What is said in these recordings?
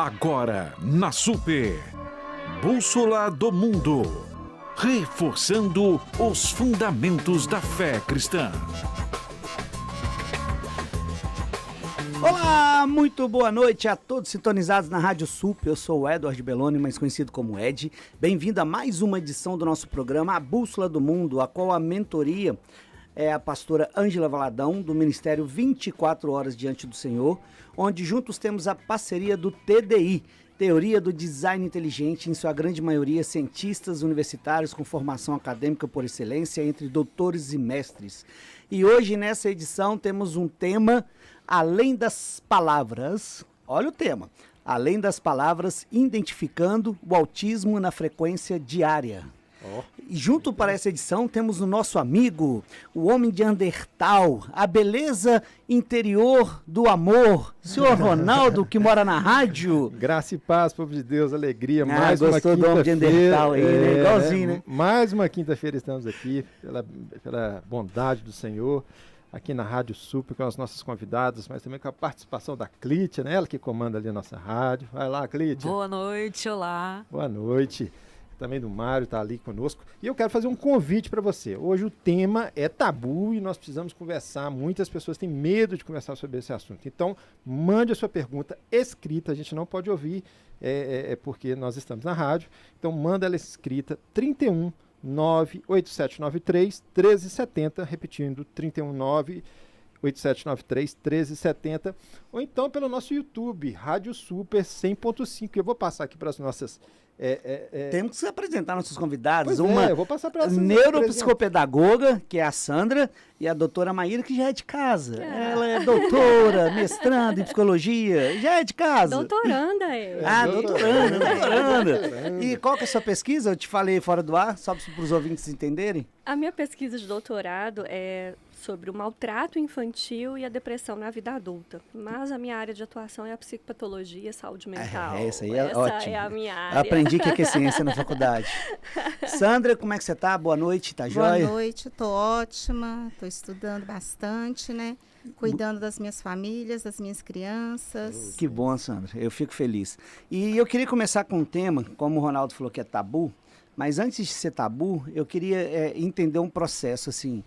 Agora, na Super. Bússola do Mundo. Reforçando os fundamentos da fé cristã. Olá, muito boa noite a todos sintonizados na Rádio Super. Eu sou o Edward Belloni, mais conhecido como Ed. Bem-vindo a mais uma edição do nosso programa A Bússola do Mundo, a qual a mentoria é a pastora Ângela Valadão, do Ministério 24 Horas Diante do Senhor, onde juntos temos a parceria do TDI, Teoria do Design Inteligente, em sua grande maioria cientistas universitários com formação acadêmica por excelência, entre doutores e mestres. E hoje, nessa edição, temos um tema, além das palavras, olha o tema, além das palavras, identificando o autismo na frequência diária. E junto para essa edição temos o nosso amigo, o homem de Andertal, a beleza interior do amor, senhor Ronaldo, que mora na rádio. Graça e paz, povo de Deus, alegria, mais uma gostou do homem de Andertal aí, né? Igualzinho, né? Mais uma quinta-feira estamos aqui, pela bondade do Senhor, aqui na Rádio Super, com as nossas convidadas, mas também com a participação da Clítia, né? Ela que comanda ali a nossa rádio. Vai lá, Clítia. Boa noite, olá. Boa noite. Também do Mário está ali conosco. E eu quero fazer um convite para você. Hoje o tema é tabu e nós precisamos conversar. Muitas pessoas têm medo de conversar sobre esse assunto. Então, mande a sua pergunta escrita. A gente não pode ouvir, porque nós estamos na rádio. Então, manda ela escrita, 31 98793 1370, repetindo, 31 98793 1370, ou então pelo nosso YouTube, Rádio Super 100.5. Eu vou passar aqui para as nossas... Temos que apresentar nossos convidados. Eu vou passar para neuropsicopedagoga, que é a Sandra, e a doutora Maíra, que já é de casa. Ela é doutora, mestranda em psicologia, já é de casa. Doutoranda, doutoranda. E qual que é a sua pesquisa? Eu te falei fora do ar, só para os ouvintes entenderem. A minha pesquisa de doutorado é sobre o maltrato infantil e a depressão na vida adulta. Mas a minha área de atuação é a psicopatologia e saúde mental. Essa aí é ótimo. Essa é a minha área. Aprendi que é ciência na faculdade. Sandra, como é que você tá? Boa noite, tá joia? Boa noite, tô ótima, tô estudando bastante, né? Cuidando das minhas famílias, das minhas crianças. Que bom, Sandra, eu fico feliz. E eu queria começar com um tema, como o Ronaldo falou que é tabu, mas antes de ser tabu, eu queria entender um processo, assim,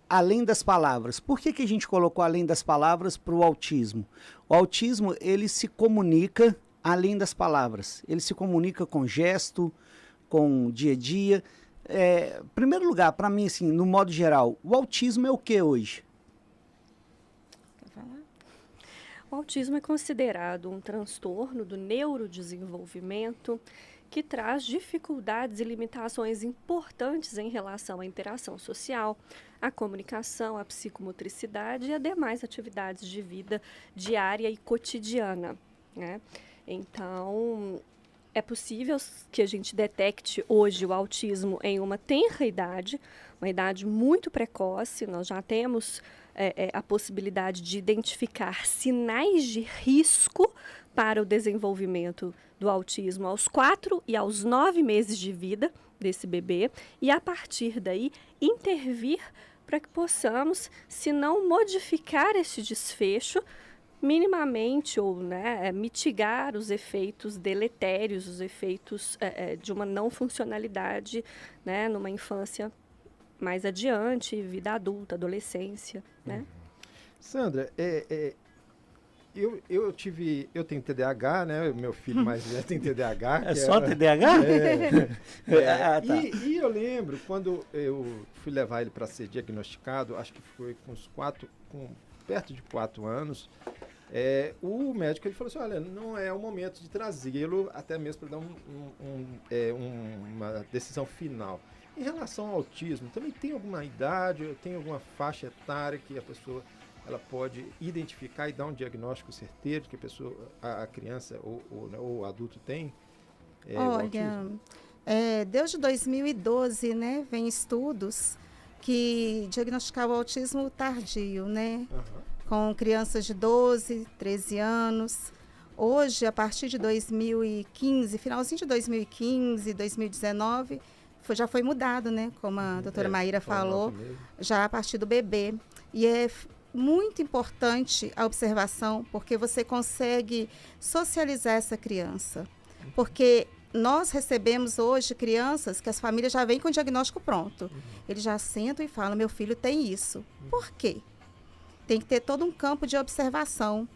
além das palavras. Por que a gente colocou além das palavras para o autismo? O autismo, ele se comunica além das palavras. Ele se comunica com gesto, com dia a dia. Em primeiro lugar, para mim, assim, no modo geral, o autismo é o que hoje? Quer falar? O autismo é considerado um transtorno do neurodesenvolvimento que traz dificuldades e limitações importantes em relação à interação social, à comunicação, à psicomotricidade e a demais atividades de vida diária e cotidiana, né? Então, é possível que a gente detecte hoje o autismo em uma tenra idade, uma idade muito precoce. Nós já temos a possibilidade de identificar sinais de risco para o desenvolvimento do autismo aos 4 e aos 9 meses de vida desse bebê, e a partir daí intervir para que possamos, se não modificar esse desfecho, minimamente ou mitigar os efeitos deletérios, os efeitos de uma não funcionalidade, né, numa infância mais adiante, vida adulta, adolescência, né? Sandra, eu tenho TDAH, né? Meu filho mais velho tem TDAH. É só TDAH? Tá. E eu lembro, quando eu fui levar ele para ser diagnosticado, acho que foi perto de 4 anos, o médico ele falou assim, olha, não é o momento de trazê-lo, até mesmo para dar uma decisão final. Em relação ao autismo, também tem alguma idade, tem alguma faixa etária que a pessoa ela pode identificar e dar um diagnóstico certeiro que a criança ou o adulto tem? Olha, desde 2012, né, vem estudos que diagnosticavam o autismo tardio, né? Com crianças de 12, 13 anos. Hoje, a partir de 2015, finalzinho de 2015, 2019, já foi mudado, né? Como a doutora Maíra falou, já a partir do bebê. E muito importante a observação, porque você consegue socializar essa criança. Porque nós recebemos hoje crianças que as famílias já vêm com o diagnóstico pronto. Eles já sentam e falam, meu filho tem isso. Por quê? Tem que ter todo um campo de observação.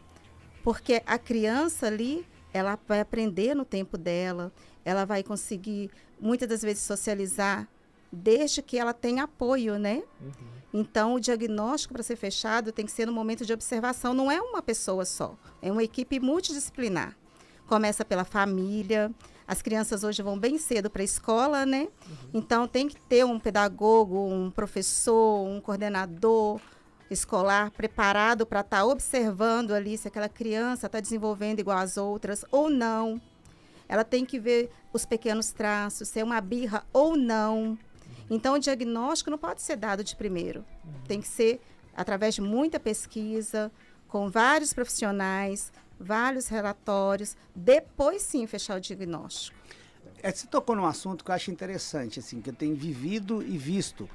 Porque a criança ali, ela vai aprender no tempo dela, ela vai conseguir, muitas das vezes, socializar, desde que ela tenha apoio, né? Então, o diagnóstico, para ser fechado, tem que ser no momento de observação. Não é uma pessoa só, é uma equipe multidisciplinar. Começa pela família. As crianças hoje vão bem cedo para a escola, né? Então, tem que ter um pedagogo, um professor, um coordenador escolar preparado para estar observando ali se aquela criança está desenvolvendo igual às outras ou não. Ela tem que ver os pequenos traços, se é uma birra ou não. Então, o diagnóstico não pode ser dado de primeiro. Tem que ser através de muita pesquisa, com vários profissionais, vários relatórios, depois sim fechar o diagnóstico. Você tocou num assunto que eu acho interessante, assim, que eu tenho vivido e visto.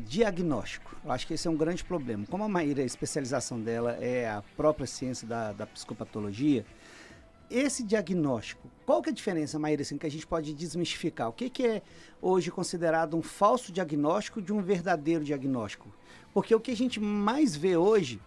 Diagnóstico. Eu acho que esse é um grande problema. Como a Maíra, a especialização dela é a própria ciência da psicopatologia, esse diagnóstico, qual que é a diferença, Maíra, assim, que a gente pode desmistificar? O que é hoje considerado um falso diagnóstico de um verdadeiro diagnóstico? Porque o que a gente mais vê hoje,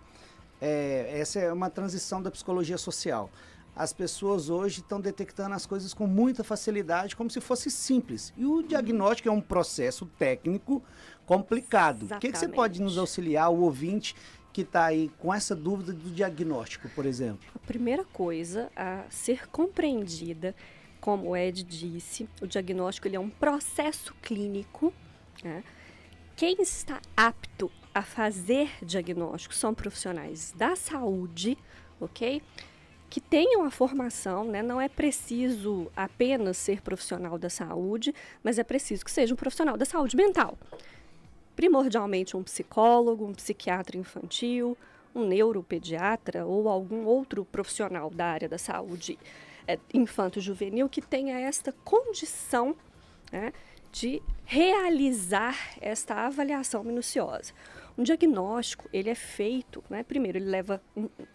essa é uma transição da psicologia social. As pessoas hoje estão detectando as coisas com muita facilidade, como se fosse simples. E o diagnóstico é um processo técnico complicado. Exatamente. O que você pode nos auxiliar, o ouvinte que está aí com essa dúvida do diagnóstico, por exemplo? A primeira coisa a ser compreendida, como o Ed disse, o diagnóstico ele é um processo clínico, né? Quem está apto a fazer diagnóstico são profissionais da saúde, ok? Que tenham a formação, né? Não é preciso apenas ser profissional da saúde, mas é preciso que seja um profissional da saúde mental. Primordialmente um psicólogo, um psiquiatra infantil, um neuropediatra ou algum outro profissional da área da saúde infanto-juvenil que tenha esta condição, né, de realizar esta avaliação minuciosa. Um diagnóstico, ele é feito, né, primeiro, ele leva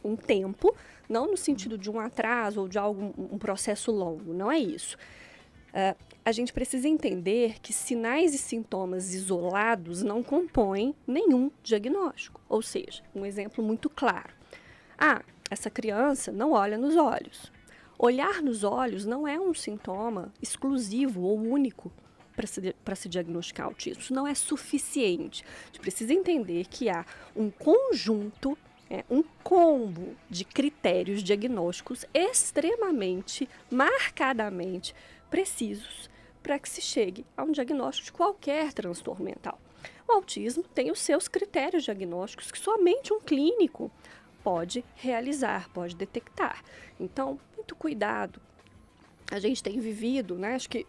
um tempo, não no sentido de um atraso ou de um processo longo, não é isso. A gente precisa entender que sinais e sintomas isolados não compõem nenhum diagnóstico. Ou seja, um exemplo muito claro. Essa criança não olha nos olhos. Olhar nos olhos não é um sintoma exclusivo ou único para se diagnosticar autismo. Isso não é suficiente. A gente precisa entender que há um conjunto, um combo de critérios diagnósticos extremamente, marcadamente precisos para que se chegue a um diagnóstico de qualquer transtorno mental. O autismo tem os seus critérios diagnósticos que somente um clínico pode realizar, pode detectar. Então, muito cuidado. A gente tem vivido, né, acho que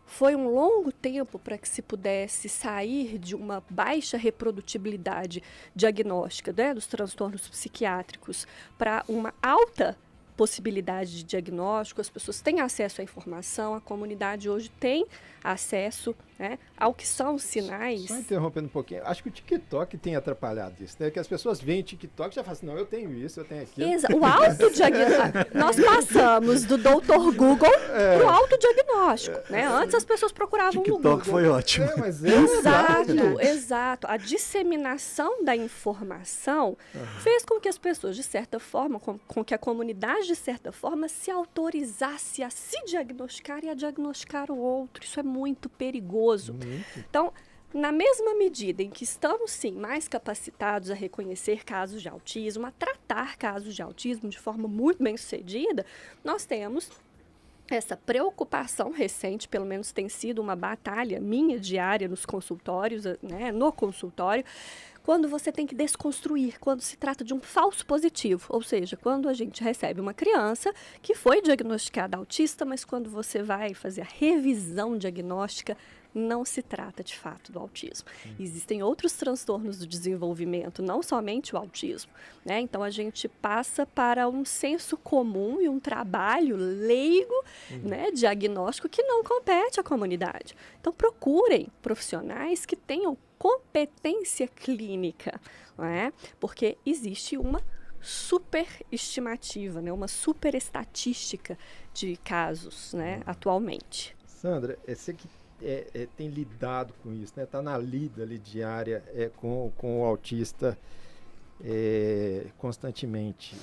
foi um longo tempo para que se pudesse sair de uma baixa reprodutibilidade diagnóstica, né, dos transtornos psiquiátricos para uma alta possibilidade de diagnóstico. As pessoas têm acesso à informação, a comunidade hoje tem acesso, né, ao que são os sinais. Só interrompendo um pouquinho, acho que o TikTok tem atrapalhado isso, né? Que as pessoas veem TikTok e já falam assim, não, eu tenho isso, eu tenho aquilo. O autodiagnóstico, nós passamos do Dr. Google para o autodiagnóstico, né? Antes as pessoas procuravam no Google. TikTok foi ótimo. Mas Exato. A disseminação da informação fez com que as pessoas, de certa forma, com que a comunidade, de certa forma, se autorizasse a se diagnosticar e a diagnosticar o outro. Isso é muito perigoso. Então, na mesma medida em que estamos, sim, mais capacitados a reconhecer casos de autismo, a tratar casos de autismo de forma muito bem-sucedida, nós temos essa preocupação recente, pelo menos tem sido uma batalha minha diária nos consultórios, né, no consultório, quando você tem que desconstruir, quando se trata de um falso positivo, ou seja, quando a gente recebe uma criança que foi diagnosticada autista, mas quando você vai fazer a revisão diagnóstica, não se trata de fato do autismo. Existem outros transtornos do desenvolvimento, não somente o autismo, né? Então a gente passa para um senso comum e um trabalho leigo, né, diagnóstico que não compete à comunidade. Então procurem profissionais que tenham competência clínica, né? Porque existe uma superestimativa, né, uma superestatística de casos, né, atualmente. Sandra, você que tem lidado com isso, né? Está na lida ali diária com o autista constantemente.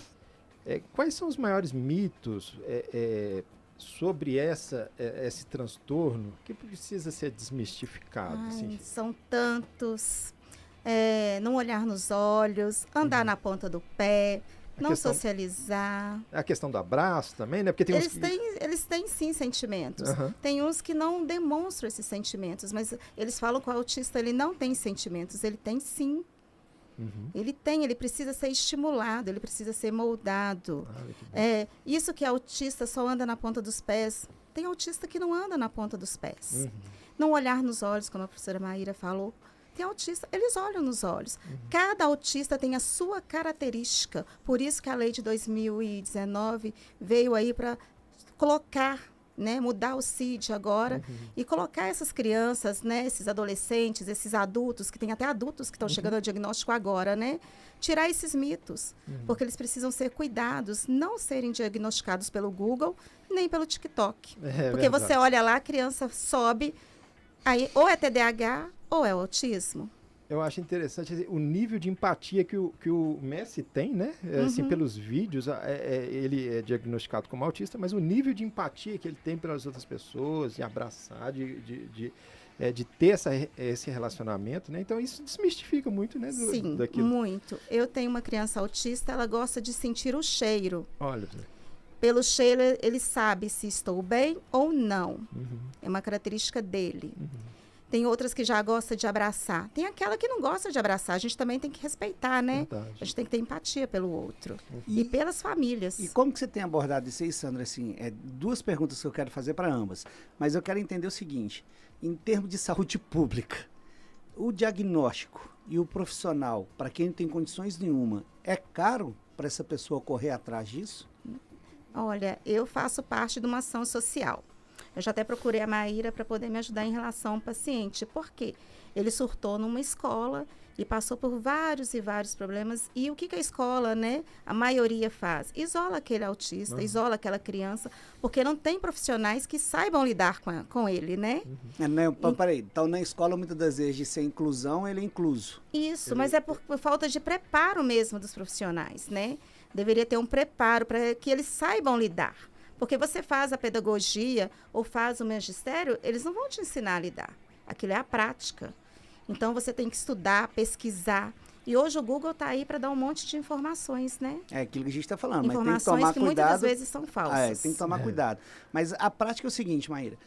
Quais são os maiores mitos sobre esse transtorno que precisa ser desmistificado? Assim? São tantos. Não olhar nos olhos, andar na ponta do pé, não socializar. A questão do abraço também, né? Porque tem eles têm sim sentimentos. Tem uns que não demonstram esses sentimentos, mas eles falam que o autista ele não tem sentimentos, ele tem sim. Ele precisa ser estimulado, ele precisa ser moldado. Isso que autista só anda na ponta dos pés, tem autista que não anda na ponta dos pés. Não olhar nos olhos, como a professora Maíra falou. Tem autista, eles olham nos olhos. Cada autista tem a sua característica. Por isso que a lei de 2019 veio aí para colocar, né, mudar o CID agora e colocar essas crianças, né, esses adolescentes, esses adultos, que tem até adultos que estão chegando ao diagnóstico agora, né, tirar esses mitos, porque eles precisam ser cuidados, não serem diagnosticados pelo Google nem pelo TikTok. Porque verdade. você olha lá, a criança sobe, aí ou é TDAH ou é autismo. Eu acho interessante o nível de empatia que o Messi tem, né? Assim, pelos vídeos, ele é diagnosticado como autista, mas o nível de empatia que ele tem pelas outras pessoas, de abraçar, de ter esse relacionamento, né? Então, isso desmistifica muito, né? Sim, daquilo. muito. Eu tenho uma criança autista, ela gosta de sentir o cheiro. Olha. Pelo cheiro, ele sabe se estou bem ou não. É uma característica dele. Tem outras que já gostam de abraçar. Tem aquela que não gosta de abraçar. A gente também tem que respeitar, né? Verdade. A gente tem que ter empatia pelo outro. E pelas famílias. E como que você tem abordado isso aí, Sandra? Assim, duas perguntas que eu quero fazer para ambas. Mas eu quero entender o seguinte. Em termos de saúde pública, o diagnóstico e o profissional, para quem não tem condições nenhuma, é caro para essa pessoa correr atrás disso? Olha, eu faço parte de uma ação social. Eu já até procurei a Maíra para poder me ajudar em relação ao paciente. Por quê? Ele surtou numa escola e passou por vários e vários problemas. E o que a escola, né, a maioria faz? Isola aquele autista, isola aquela criança, porque não tem profissionais que saibam lidar com ele, né? Peraí, então na escola, muitas das vezes, de ser inclusão, ele é incluso. Isso, mas é por falta de preparo mesmo dos profissionais, né? Deveria ter um preparo para que eles saibam lidar. Porque você faz a pedagogia ou faz o magistério, eles não vão te ensinar a lidar. Aquilo é a prática. Então, você tem que estudar, pesquisar. E hoje o Google está aí para dar um monte de informações, né? É aquilo que a gente está falando, mas informações tem que tomar que cuidado. muitas das vezes são falsas. Tem que tomar cuidado. Mas a prática é o seguinte, Maíra.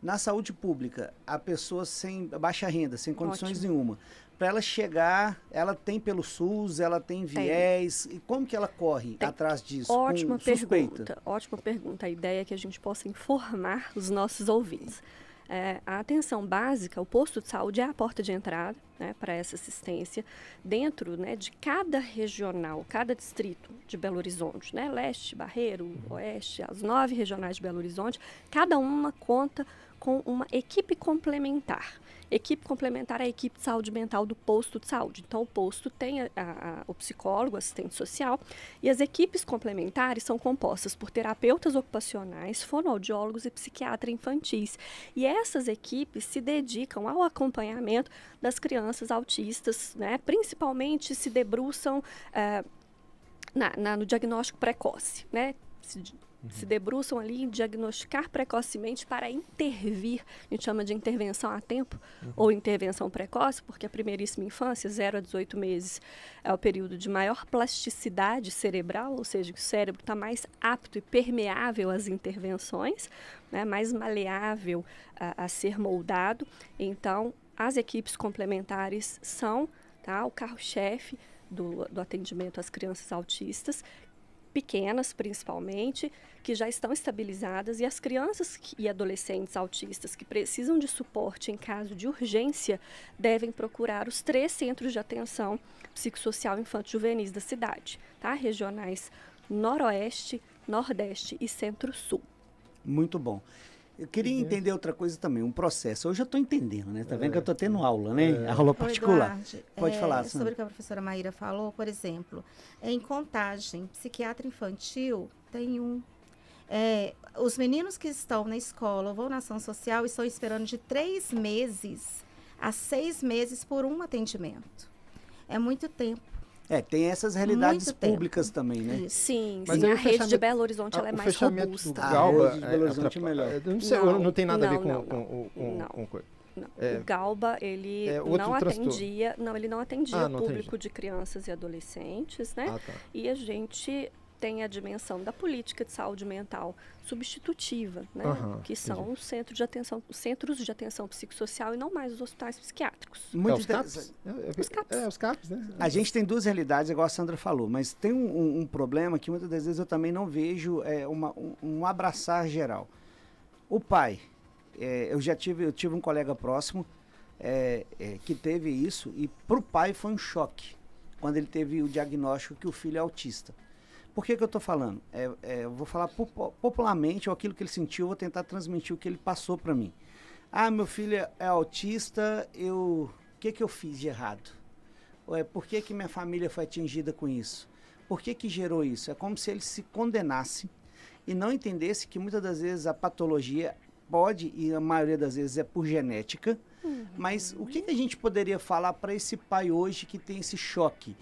Na saúde pública, a pessoa sem baixa renda, sem condições nenhuma, para ela chegar, ela tem pelo SUS, ela tem viés, e como que ela corre atrás disso? Ótima pergunta, ótima pergunta. A ideia é que a gente possa informar os nossos ouvintes. A atenção básica, o posto de saúde é a porta de entrada, né, para essa assistência dentro, né, de cada regional, cada distrito de Belo Horizonte, né, leste, Barreiro, oeste, as 9 regionais de Belo Horizonte, cada uma conta com uma equipe complementar. Equipe complementar à equipe de saúde mental do posto de saúde. Então, o posto tem o psicólogo, o assistente social, e as equipes complementares são compostas por terapeutas ocupacionais, fonoaudiólogos e psiquiatras infantis. E essas equipes se dedicam ao acompanhamento das crianças autistas, né? Principalmente se debruçam no diagnóstico precoce, né? Se debruçam ali em diagnosticar precocemente para intervir. A gente chama de intervenção a tempo ou intervenção precoce, porque a primeiríssima infância, 0 a 18 meses, é o período de maior plasticidade cerebral, ou seja, que o cérebro está mais apto e permeável às intervenções, né, mais maleável a ser moldado. Então, as equipes complementares são, tá, o carro-chefe do atendimento às crianças autistas, pequenas principalmente, que já estão estabilizadas, e as crianças e adolescentes autistas que precisam de suporte em caso de urgência devem procurar os 3 centros de atenção psicossocial infanto-juvenis da cidade, tá? Regionais Noroeste, Nordeste e Centro-Sul. Muito bom. Eu queria entender outra coisa também, um processo. Hoje eu estou entendendo, né? Tá vendo que eu estou tendo aula, né? Aula particular. Eduardo, Pode falar, Sandra. sobre o que a professora Maíra falou, por exemplo, em Contagem, psiquiatra infantil, tem um. Os meninos que estão na escola ou vão na ação social estão esperando de 3 meses a 6 meses por um atendimento. É muito tempo. Tem essas realidades Muito tempo. públicas também, né? Isso. Sim, Mas sim, aí a o rede de fechamento- Belo Horizonte ela é o mais fechamento robusta. do A Galba rede de Belo Horizonte é melhor. Eu não sei, Não, não tem nada a ver não, com coisa. Não. É, O Galba, ele outro não transtorno. atendia, ele não atendia não público de crianças e adolescentes, né? Ah, tá. E a gente tem a dimensão da política de saúde mental substitutiva, né? Aham, Que são os centros de atenção psicossocial e não mais os hospitais psiquiátricos. Muito os interessante. CAPs? Os CAPs. Os CAPs, né? A gente tem 2 realidades, igual a Sandra falou, mas tem um problema que muitas das vezes eu também não vejo um abraçar geral. O pai, eu tive um colega próximo que teve isso, e para o pai foi um choque quando ele teve o diagnóstico que o filho é autista. Por que eu estou falando? Eu vou falar popularmente, ou aquilo que ele sentiu, eu vou tentar transmitir o que ele passou para mim. Meu filho é autista, o que eu fiz de errado? Por que minha família foi atingida com isso? Por que gerou isso? É como se ele se condenasse e não entendesse que muitas das vezes a patologia pode, e a maioria das vezes é por genética, mas o que a gente poderia falar para esse pai hoje que tem esse choque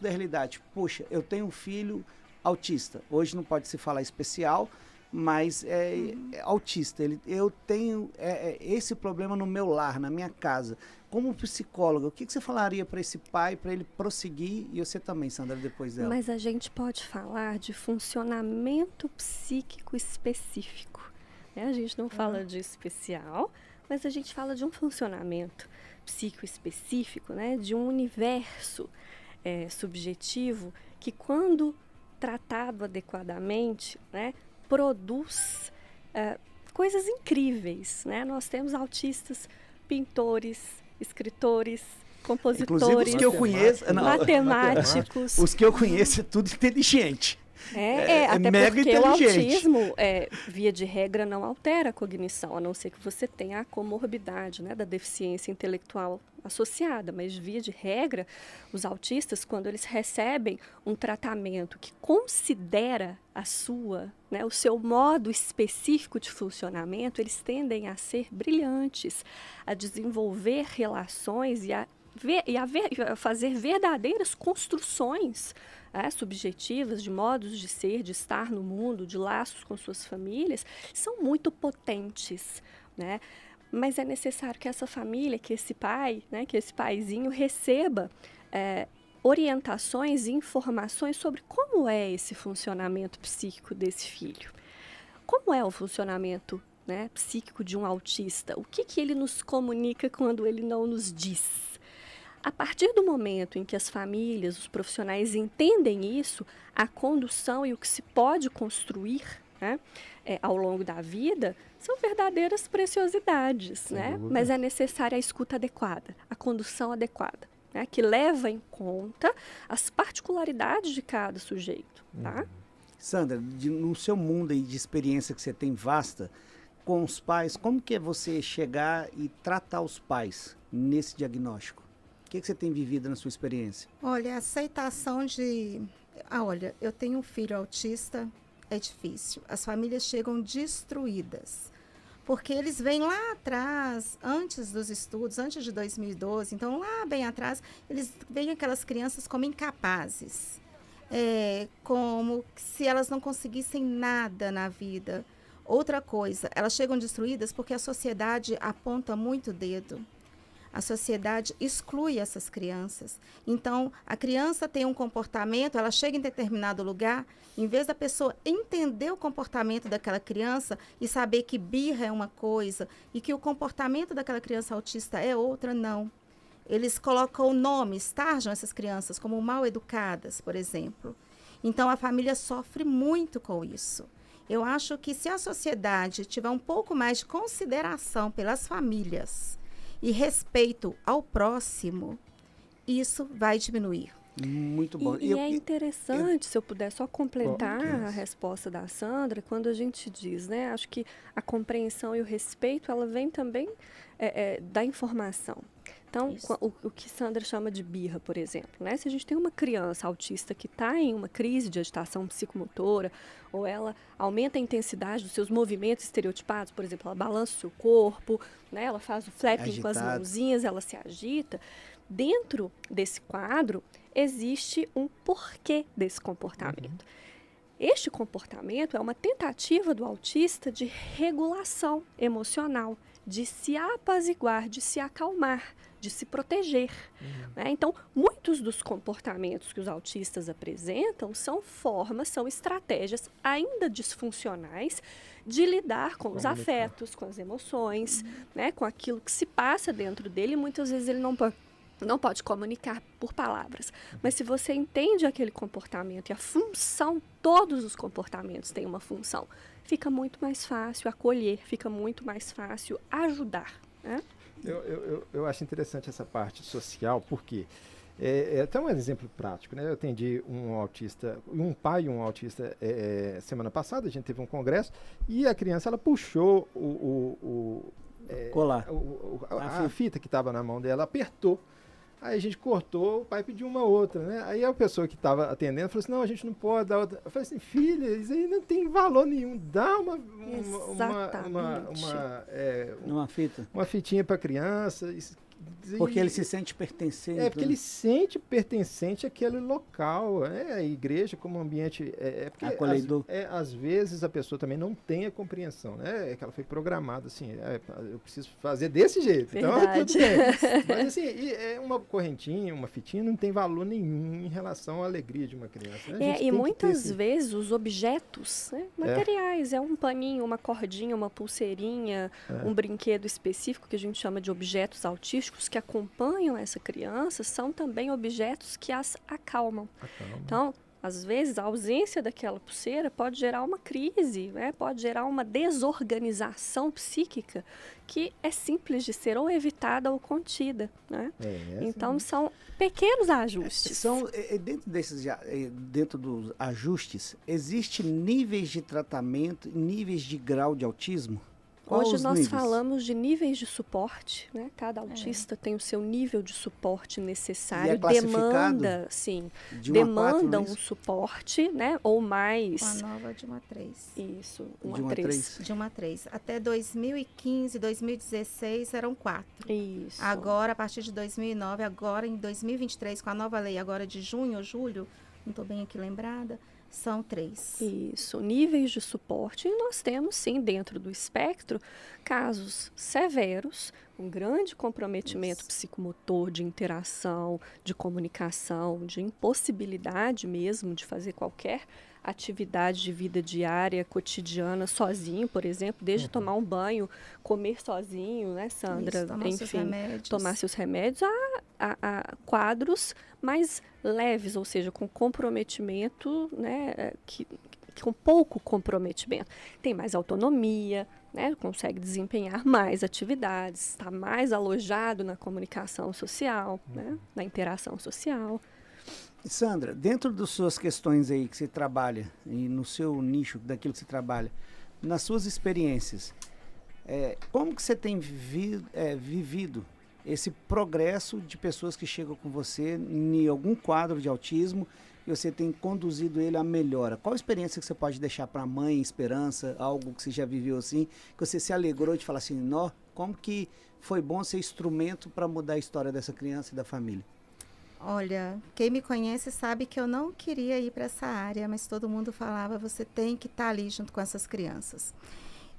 da realidade? Poxa, eu tenho um filho autista, hoje não pode se falar especial, mas é autista, eu tenho esse problema no meu lar, na minha casa. Como psicóloga, o que você falaria para esse pai, para ele prosseguir, e você também, Sandra, depois dela? Mas a gente pode falar de funcionamento psíquico específico, né? A gente não fala de especial, mas a gente fala de um funcionamento psíquico específico, né? De um universo subjetivo que, quando tratado adequadamente, né, produz coisas incríveis, né? Nós temos autistas, pintores, escritores, compositores, inclusive os que eu conheço, matemáticos. Os que eu conheço é tudo inteligente. Até mega porque o inteligente. autismo, via de regra, não altera a cognição, a não ser que você tenha a comorbidade, né, da deficiência intelectual associada. Mas, via de regra, os autistas, quando eles recebem um tratamento que considera o seu modo específico de funcionamento, eles tendem a ser brilhantes, a desenvolver relações e a fazer verdadeiras construções subjetivas de modos de ser, de estar no mundo, de laços com suas famílias, são muito potentes, né? Mas é necessário que essa família, que esse pai, né, que esse paizinho receba orientações e informações sobre como é esse funcionamento psíquico desse filho. Como é o funcionamento, né, psíquico de um autista? O que ele nos comunica quando ele não nos diz? A partir do momento em que as famílias, os profissionais entendem isso, a condução e o que se pode construir, né, ao longo da vida, são verdadeiras preciosidades, né? Mas é necessária a escuta adequada, a condução adequada, né, que leva em conta as particularidades de cada sujeito, tá? Sandra, no seu mundo aí de experiência que você tem vasta com os pais, como que é você chegar e tratar os pais nesse diagnóstico? O que você tem vivido na sua experiência? Olha, a aceitação de... olha, eu tenho um filho autista, é difícil. As famílias chegam destruídas, porque eles vêm lá atrás, antes dos estudos, antes de 2012, então lá bem atrás, eles veem aquelas crianças como incapazes, como se elas não conseguissem nada na vida. Outra coisa, elas chegam destruídas porque a sociedade aponta muito o dedo. A sociedade exclui essas crianças. Então, a criança tem um comportamento, ela chega em determinado lugar, em vez da pessoa entender o comportamento daquela criança e saber que birra é uma coisa e que o comportamento daquela criança autista é outra, não. Eles colocam nomes, tarjam essas crianças como mal educadas, por exemplo. Então, a família sofre muito com isso. Eu acho que se a sociedade tiver um pouco mais de consideração pelas famílias e respeito ao próximo, isso vai diminuir. Muito bom. E é interessante, se eu puder só completar a resposta da Sandra, quando a gente diz, né? Acho que a compreensão e o respeito, ela vem também da informação. Então, o que Sandra chama de birra, por exemplo, né? Se a gente tem uma criança autista que está em uma crise de agitação psicomotora, ou ela aumenta a intensidade dos seus movimentos estereotipados, por exemplo, ela balança o seu corpo, né? Ela faz o flapping com as mãozinhas, ela se agita. Dentro desse quadro, existe um porquê desse comportamento. Este comportamento é uma tentativa do autista de regulação emocional, de se apaziguar, de se acalmar, de se proteger. Né? Então, muitos dos comportamentos que os autistas apresentam são formas, são estratégias ainda disfuncionais de lidar com os afetos, com as emoções, né? Com aquilo que se passa dentro dele. E muitas vezes ele não pode comunicar por palavras. Mas se você entende aquele comportamento e a função, todos os comportamentos têm uma função, fica muito mais fácil acolher, fica muito mais fácil ajudar. Né? Eu acho interessante essa parte social, porque até um exemplo prático, né? Eu atendi um autista, um pai e um autista semana passada, a gente teve um congresso, e a criança ela puxou colar. A fita que estava na mão dela, apertou. Aí a gente cortou, o pai pediu uma outra, né? Aí a pessoa que estava atendendo falou assim, não, a gente não pode dar outra. Eu falei assim, filha, isso aí não tem valor nenhum, dá uma fita. Uma fitinha para criança. Porque ele se sente pertencente. Porque ele sente pertencente àquele local, a igreja como ambiente... acolhedor. Às vezes a pessoa também não tem a compreensão, né? É que ela foi programada assim, eu preciso fazer desse jeito. Verdade. Então, tudo bem. Mas assim, uma correntinha, uma fitinha não tem valor nenhum em relação à alegria de uma criança. Né? E muitas vezes os objetos, né, materiais, um paninho, uma cordinha, uma pulseirinha, um brinquedo específico que a gente chama de objetos autísticos, que acompanham essa criança são também objetos que as acalmam. Então, às vezes, a ausência daquela pulseira pode gerar uma crise, né? Pode gerar uma desorganização psíquica que é simples de ser ou evitada ou contida. Né? Então, são pequenos ajustes. Dentro dos ajustes, existem níveis de tratamento, níveis de grau de autismo? Hoje nós falamos de níveis de suporte, né? Cada autista tem o seu nível de suporte necessário, demanda, sim, demanda um suporte, né? Ou mais. Com a nova de 1 a 3. Isso, de 1 a 3. De 1 a 3. Até 2015, 2016 eram 4. Isso. Agora, a partir de 2009, agora em 2023, com a nova lei, agora de junho ou julho, não estou bem aqui lembrada, são 3. Isso, níveis de suporte. E nós temos, sim, dentro do espectro, casos severos, um grande comprometimento psicomotor, de interação, de comunicação, de impossibilidade mesmo de fazer qualquer atividade de vida diária, cotidiana, sozinho, por exemplo, desde tomar um banho, comer sozinho, né, Sandra? Isso, tomar seus remédios, a quadros mais leves, ou seja, com comprometimento, né, com pouco comprometimento. Tem mais autonomia, né, consegue desempenhar mais atividades, está mais alojado na comunicação social, né, na interação social. Sandra, dentro das suas questões aí que você trabalha, e no seu nicho daquilo que você trabalha, nas suas experiências, como que você tem vivido esse progresso de pessoas que chegam com você em algum quadro de autismo e você tem conduzido ele à melhora? Qual a experiência que você pode deixar para a mãe, esperança, algo que você já viveu assim, que você se alegrou de falar assim, como que foi bom ser instrumento para mudar a história dessa criança e da família? Olha, quem me conhece sabe que eu não queria ir para essa área, mas todo mundo falava, você tem que estar ali junto com essas crianças.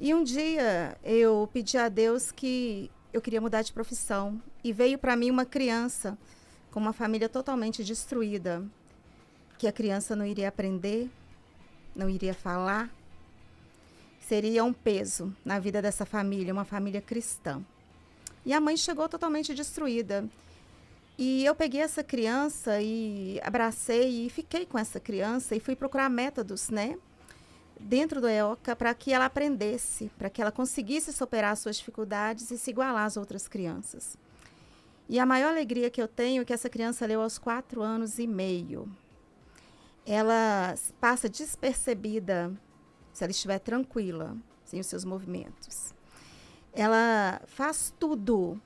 E um dia eu pedi a Deus que eu queria mudar de profissão e veio para mim uma criança com uma família totalmente destruída, que a criança não iria aprender, não iria falar, seria um peso na vida dessa família, uma família cristã. E a mãe chegou totalmente destruída. E eu peguei essa criança e abracei e fiquei com essa criança e fui procurar métodos, né, dentro do EOCA para que ela aprendesse, para que ela conseguisse superar as suas dificuldades e se igualar às outras crianças. E a maior alegria que eu tenho é que essa criança leu aos 4 anos e meio. Ela passa despercebida se ela estiver tranquila, sem os seus movimentos. Ela faz tudo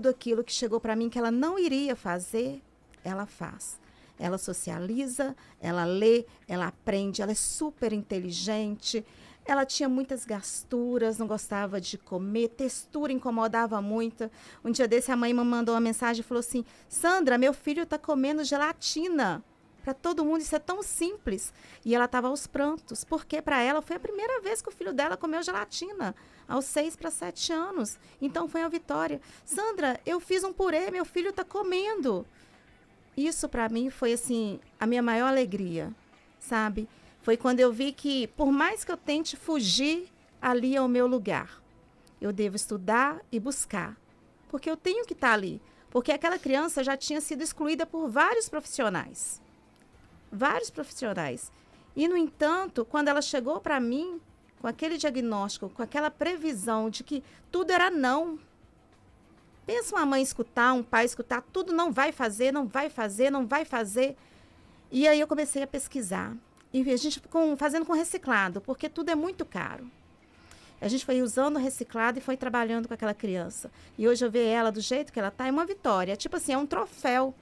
aquilo que chegou para mim que ela não iria fazer, ela faz. Ela socializa, ela lê, ela aprende, ela é super inteligente. Ela tinha muitas gasturas, não gostava de comer, textura incomodava muito. Um dia desse, a mãe me mandou uma mensagem e falou assim: Sandra, meu filho está comendo gelatina. Para todo mundo isso é tão simples. E ela estava aos prantos, porque para ela foi a primeira vez que o filho dela comeu gelatina, aos 6 para 7 anos. Então foi uma vitória. Sandra, eu fiz um purê, meu filho está comendo. Isso para mim foi assim, a minha maior alegria, sabe? Foi quando eu vi que, por mais que eu tente fugir, ali é o meu lugar. Eu devo estudar e buscar, porque eu tenho que estar ali. Porque aquela criança já tinha sido excluída por vários profissionais. Vários profissionais. E, no entanto, quando ela chegou para mim, com aquele diagnóstico, com aquela previsão de que tudo era não. Pensa uma mãe escutar, um pai escutar, tudo não vai fazer, não vai fazer, não vai fazer. E aí eu comecei a pesquisar. E a gente fazendo com reciclado, porque tudo é muito caro. A gente foi usando o reciclado e foi trabalhando com aquela criança. E hoje eu ver ela do jeito que ela está, é uma vitória. Tipo assim, é um troféu.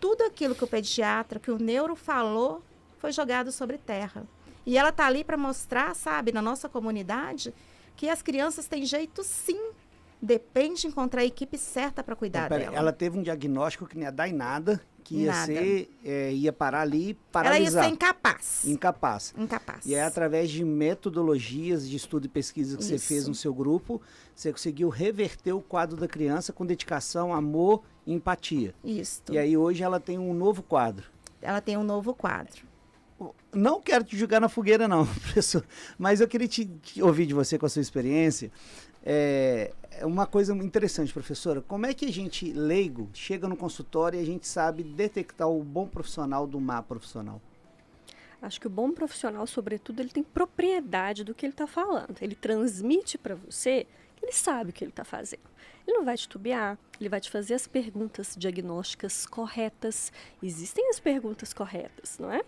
Tudo aquilo que o pediatra, que o neuro falou, foi jogado sobre terra. E ela está ali para mostrar, sabe, na nossa comunidade, que as crianças têm jeito sim. Depende de encontrar a equipe certa para cuidar dela. Ela teve um diagnóstico que não ia dar em nada, que ia Nada. ser, ia parar ali, paralisar. Ela ia ser incapaz. Incapaz. E é através de metodologias de estudo e pesquisa que você Isso. fez no seu grupo, você conseguiu reverter o quadro da criança com dedicação, amor e empatia. Isso. E aí hoje ela tem um novo quadro. Ela tem um novo quadro. Não quero te jogar na fogueira não, professor, mas eu queria te ouvir de você com a sua experiência. É uma coisa interessante, professora. Como é que a gente, leigo, chega no consultório e a gente sabe detectar o bom profissional do má profissional? Acho que o bom profissional, sobretudo, ele tem propriedade do que ele está falando. Ele transmite para você que ele sabe o que ele está fazendo. Ele não vai titubear, ele vai te fazer as perguntas diagnósticas corretas. Existem as perguntas corretas, não é?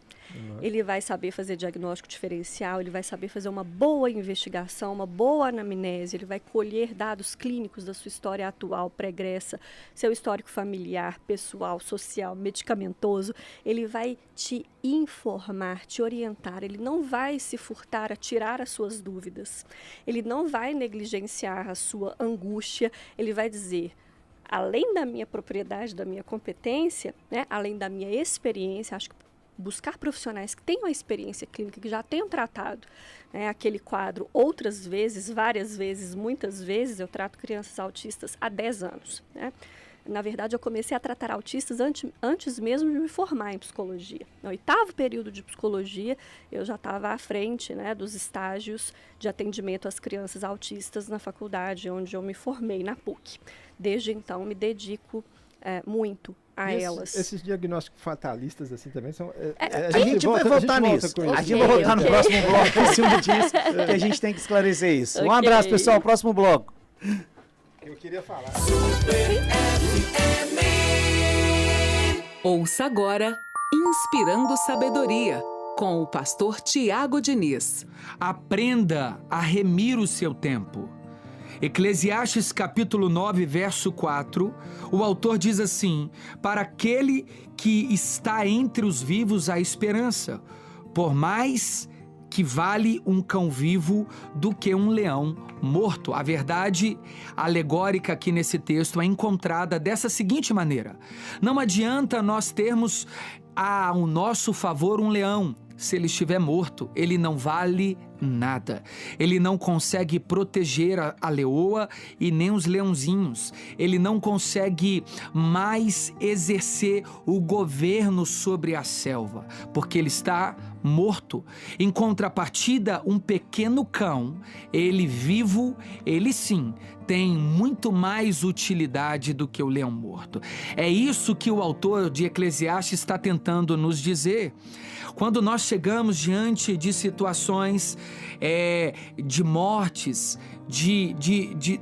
Ele vai saber fazer diagnóstico diferencial, ele vai saber fazer uma boa investigação, uma boa anamnese, ele vai colher dados clínicos da sua história atual, pregressa, seu histórico familiar, pessoal, social, medicamentoso. Ele vai te informar, te orientar, ele não vai se furtar a tirar as suas dúvidas, ele não vai negligenciar a sua angústia, ele vai dizer, além da minha propriedade, da minha competência, né, além da minha experiência, acho que buscar profissionais que tenham a experiência clínica, que já tenham tratado, né, aquele quadro outras vezes, várias vezes, muitas vezes. Eu trato crianças autistas há 10 anos. Né? Na verdade, eu comecei a tratar autistas antes mesmo de me formar em psicologia. No 8º período de psicologia, eu já estava à frente, né, dos estágios de atendimento às crianças autistas na faculdade, onde eu me formei, na PUC. Desde então, me dedico muito a elas. Esses diagnósticos fatalistas assim também são... A gente vai voltar nisso. A gente vai voltar no próximo bloco em cima disso, que a gente tem que esclarecer isso. Um abraço, pessoal. Próximo bloco. Eu queria falar. Ouça agora Inspirando Sabedoria, com o pastor Tiago Diniz. Aprenda a remir o seu tempo. Eclesiastes capítulo 9, verso 4, o autor diz assim: para aquele que está entre os vivos há esperança, por mais que vale um cão vivo do que um leão morto. A verdade alegórica aqui nesse texto é encontrada dessa seguinte maneira: não adianta nós termos ao nosso favor um leão. Se ele estiver morto, ele não vale nada. Ele não consegue proteger a leoa e nem os leãozinhos. Ele não consegue mais exercer o governo sobre a selva, porque ele está morto. Em contrapartida, um pequeno cão, ele vivo, ele sim, tem muito mais utilidade do que o leão morto. É isso que o autor de Eclesiastes está tentando nos dizer. Quando nós chegamos diante de situações de mortes,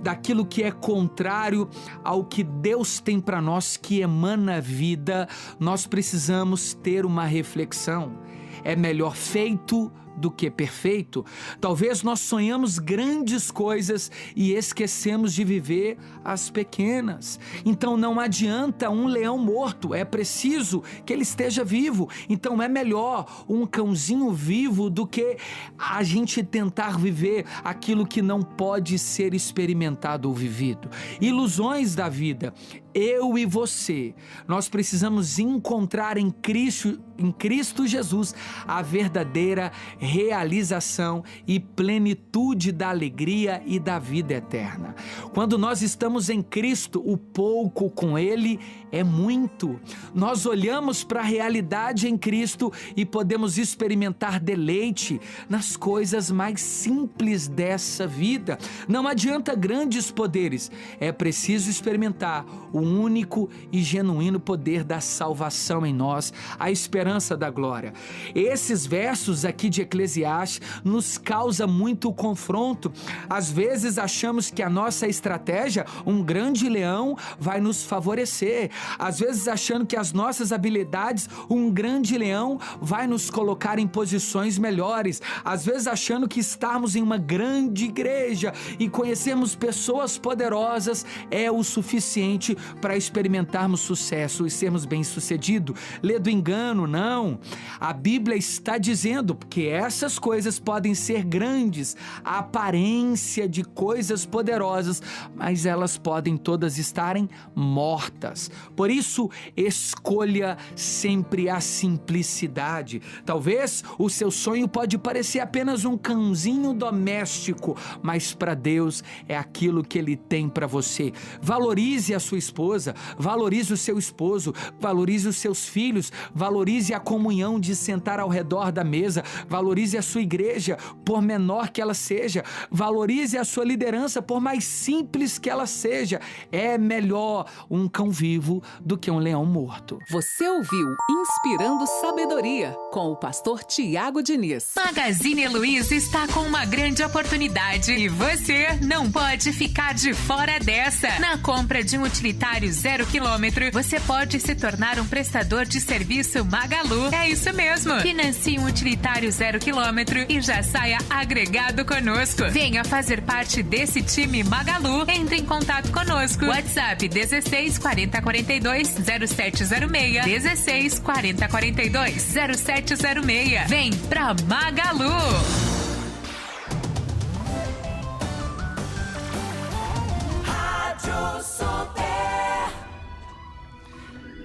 daquilo que é contrário ao que Deus tem para nós, que emana vida, nós precisamos ter uma reflexão. É melhor feito do que perfeito. Talvez nós sonhamos grandes coisas e esquecemos de viver as pequenas. Então não adianta um leão morto, é preciso que ele esteja vivo. Então é melhor um cãozinho vivo do que a gente tentar viver aquilo que não pode ser experimentado ou vivido. Ilusões da vida. Eu e você, nós precisamos encontrar em Cristo Jesus a verdadeira realização e plenitude da alegria e da vida eterna. Quando nós estamos em Cristo, o pouco com Ele é muito. Nós olhamos para a realidade em Cristo e podemos experimentar deleite nas coisas mais simples dessa vida. Não adianta grandes poderes, é preciso experimentar o único e genuíno poder da salvação em nós, a esperança da glória. Esses versos aqui de Eclesiastes nos causa muito confronto. Às vezes achamos que a nossa estratégia, um grande leão, vai nos favorecer. Às vezes achando que as nossas habilidades, um grande leão, vai nos colocar em posições melhores. Às vezes achando que estarmos em uma grande igreja e conhecermos pessoas poderosas é o suficiente para experimentarmos sucesso e sermos bem-sucedidos. Lê do engano, não. A Bíblia está dizendo que essas coisas podem ser grandes, a aparência de coisas poderosas, mas elas podem todas estarem mortas. Por isso, escolha sempre a simplicidade. Talvez o seu sonho pode parecer apenas um cãozinho doméstico, mas para Deus é aquilo que Ele tem para você. Valorize a sua esposa, valorize o seu esposo, valorize os seus filhos, valorize a comunhão de sentar ao redor da mesa, valorize a sua igreja, por menor que ela seja, valorize a sua liderança, por mais simples que ela seja. É melhor um cão vivo do que um leão morto. Você ouviu Inspirando Sabedoria, com o pastor Tiago Diniz. Magazine Luiza está com uma grande oportunidade e você não pode ficar de fora dessa. Na compra de um utilitário 0 km, você pode se tornar um prestador de serviço Magalu. É isso mesmo. Financie um utilitário 0 km e já saia agregado conosco. Venha fazer parte desse time Magalu. Entre em contato conosco. WhatsApp 16 40 42 0706. 16 40 42 0706. Vem pra Magalu.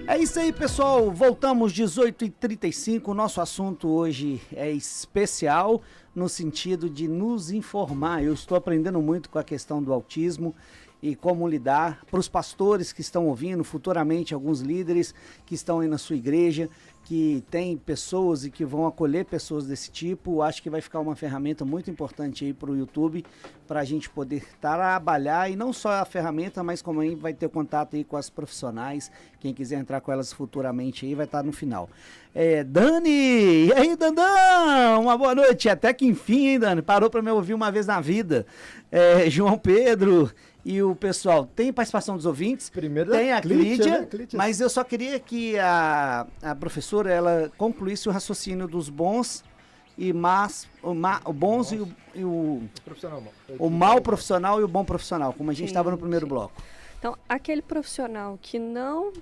É isso aí, pessoal. Voltamos 18h35. O nosso assunto hoje é especial no sentido de nos informar. Eu estou aprendendo muito com a questão do autismo e como lidar. Para os pastores que estão ouvindo, futuramente alguns líderes que estão aí na sua igreja, que tem pessoas e que vão acolher pessoas desse tipo, acho que vai ficar uma ferramenta muito importante aí para o YouTube, para a gente poder trabalhar, e não só a ferramenta, mas como aí vai ter contato aí com as profissionais, quem quiser entrar com elas futuramente aí vai estar no final. Dani, e aí, Dandão, uma boa noite, até que enfim, hein, Dani, parou para me ouvir uma vez na vida. João Pedro e o pessoal, tem participação dos ouvintes? Primeiro tem a Clídia, né? Mas eu só queria que a professora ela concluísse o raciocínio dos bons e más, o bons e o profissional, o mau profissional e o bom profissional, como a gente estava no primeiro bloco. Então, aquele profissional que não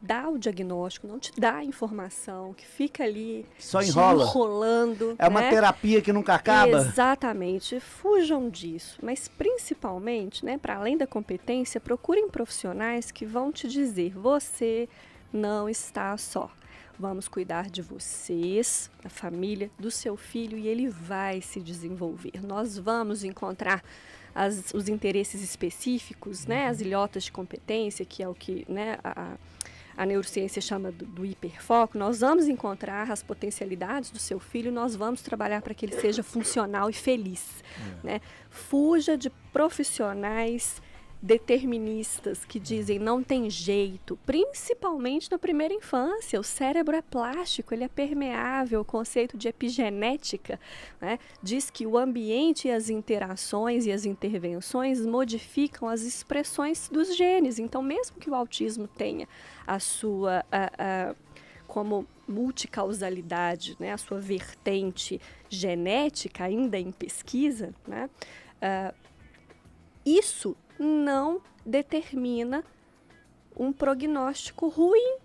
dá o diagnóstico, não te dá a informação, que fica ali só enrolando. É uma terapia que nunca acaba? Exatamente. Fujam disso. Mas principalmente, né, para além da competência, procurem profissionais que vão te dizer, você não está só. vamos cuidar de vocês, da família, do seu filho, e ele vai se desenvolver. Nós vamos encontrar os interesses específicos, né, as ilhotas de competência, que é o que, né, a neurociência chama do hiperfoco. Nós vamos encontrar as potencialidades do seu filho, nós vamos trabalhar para que ele seja funcional e feliz. Né? Fuja de profissionais deterministas que dizem não tem jeito, principalmente na primeira infância. O cérebro é plástico, ele é permeável. O conceito de epigenética, né, diz que o ambiente e as interações e as intervenções modificam as expressões dos genes. Então, mesmo que o autismo tenha a sua como multicausalidade, né, a sua vertente genética ainda em pesquisa, né, isso não determina um prognóstico ruim.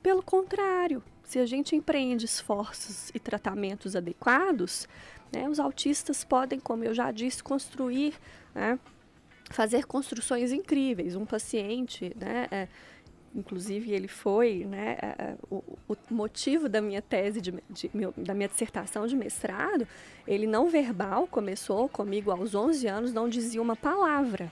Pelo contrário, se a gente empreende esforços e tratamentos adequados, né, os autistas podem, como eu já disse, construir, né, fazer construções incríveis. Um paciente, né, inclusive ele foi, né, o motivo da minha tese, da minha dissertação de mestrado, ele não verbal, começou comigo aos 11 anos, não dizia uma palavra.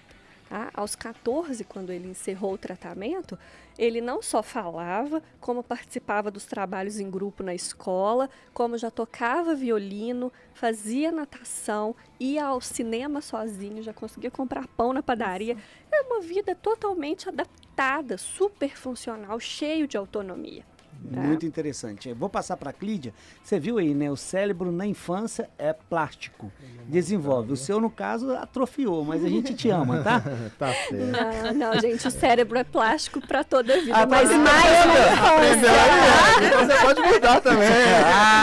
Tá? Aos 14, quando ele encerrou o tratamento, ele não só falava, como participava dos trabalhos em grupo na escola, como já tocava violino, fazia natação, ia ao cinema sozinho, já conseguia comprar pão na padaria. É uma vida totalmente adaptada, super funcional, cheio de autonomia. Muito interessante. Eu vou passar para a Clídia. Você viu aí, né? O cérebro na infância é plástico. Desenvolve. O seu, no caso, atrofiou, mas a gente te ama, tá? Tá certo. Não, gente, o cérebro é plástico para toda a vida, mas mais na infância. Então você pode mudar também.